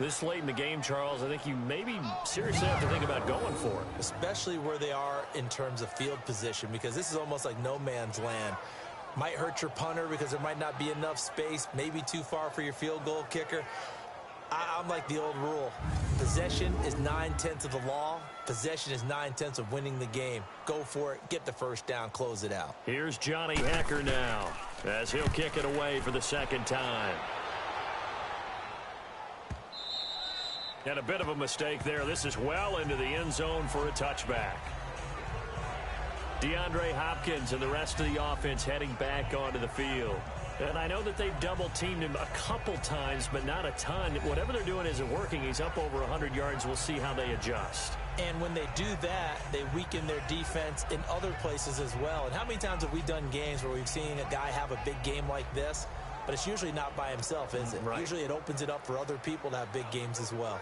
This late in the game, Charles, I think you maybe seriously have to think about going for it. Especially where they are in terms of field position, because this is almost like no man's land. Might hurt your punter because there might not be enough space, maybe too far for your field goal kicker. I'm like the old rule. Possession is 9/10 of the law. Possession is 9/10 of winning the game. Go for it. Get the first down. Close it out. Here's Johnny Hecker now as he'll kick it away for the second time. And a bit of a mistake there. This is well into the end zone for a touchback. DeAndre Hopkins and the rest of the offense heading back onto the field. And I know that they've double-teamed him a couple times, but not a ton. Whatever they're doing isn't working. He's up over 100 yards. We'll see how they adjust. And when they do that, they weaken their defense in other places as well. And how many times have we done games where we've seen a guy have a big game like this? But it's usually not by himself, is it? Right. Usually it opens it up for other people to have big games as well.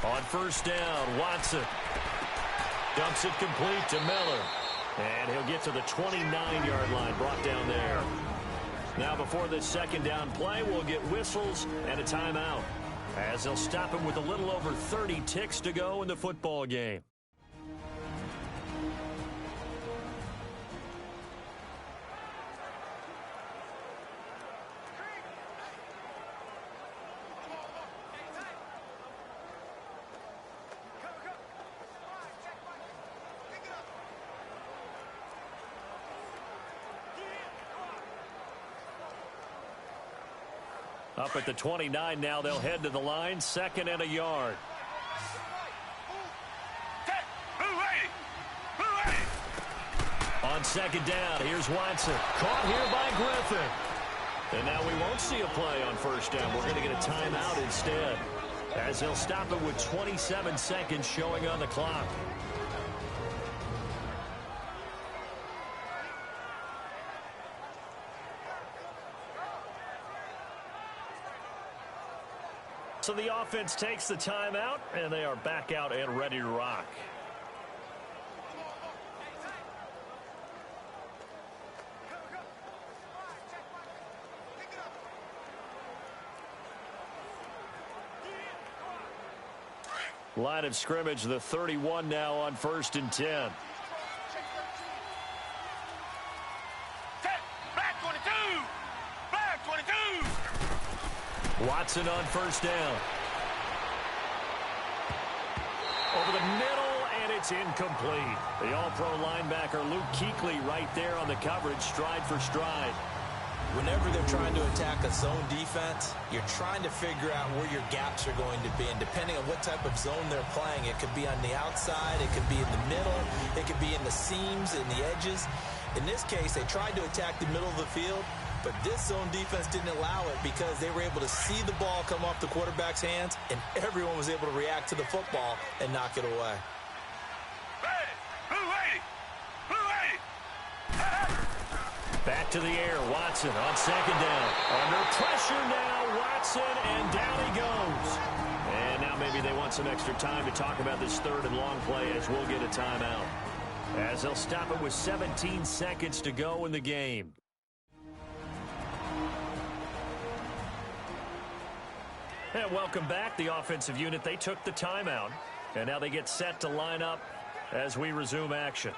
On first down, Watson dumps it complete to Miller. And he'll get to the 29-yard line, brought down there. Now before this second down play, we'll get whistles and a timeout, as they'll stop him with a little over 30 ticks to go in the football game. Up at the 29 now, they'll head to the line, 2nd and a yard. On second down, here's Watson. Caught here by Griffin. And now we won't see a play on first down. We're going to get a timeout instead, as they'll stop it with 27 seconds showing on the clock. So the offense takes the timeout, and they are back out and ready to rock. Line of scrimmage, the 31 now on 1st and 10. Watson on first down. Over the middle, and it's incomplete. The all-pro linebacker Luke Kuechly right there on the coverage, stride for stride. Whenever they're trying to attack a zone defense, you're trying to figure out where your gaps are going to be. And depending on what type of zone they're playing, it could be on the outside, it could be in the middle, it could be in the seams, in the edges. In this case, they tried to attack the middle of the field, but this zone defense didn't allow it because they were able to see the ball come off the quarterback's hands, and everyone was able to react to the football and knock it away. Back to the air, Watson on second down. Under pressure now, Watson, and down he goes. And now maybe they want some extra time to talk about this 3rd and long play, as we'll get a timeout, as they'll stop it with 17 seconds to go in the game. And welcome back. The offensive unit, they took the timeout, and now they get set to line up as we resume action.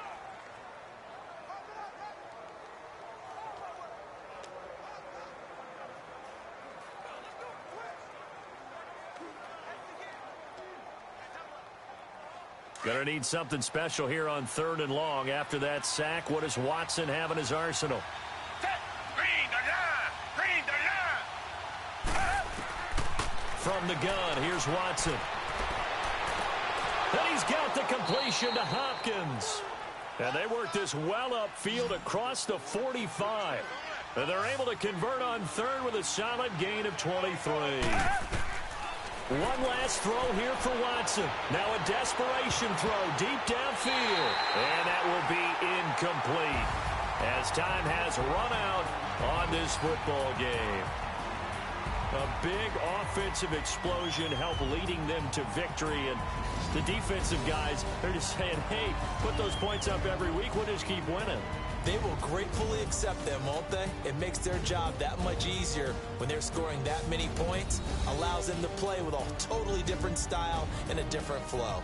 Gonna need something special here on 3rd and long. After that sack, what does Watson have in his arsenal? From the gun, here's Watson. And he's got the completion to Hopkins. And they work this well upfield across the 45. And they're able to convert on 3rd with a solid gain of 23. One last throw here for Watson. Now a desperation throw deep downfield. And that will be incomplete as time has run out on this football game. A big offensive explosion helped leading them to victory. And the defensive guys, they're just saying, hey, put those points up every week. We'll just keep winning. They will gratefully accept them, won't they? It makes their job that much easier when they're scoring that many points. Allows them to play with a totally different style and a different flow.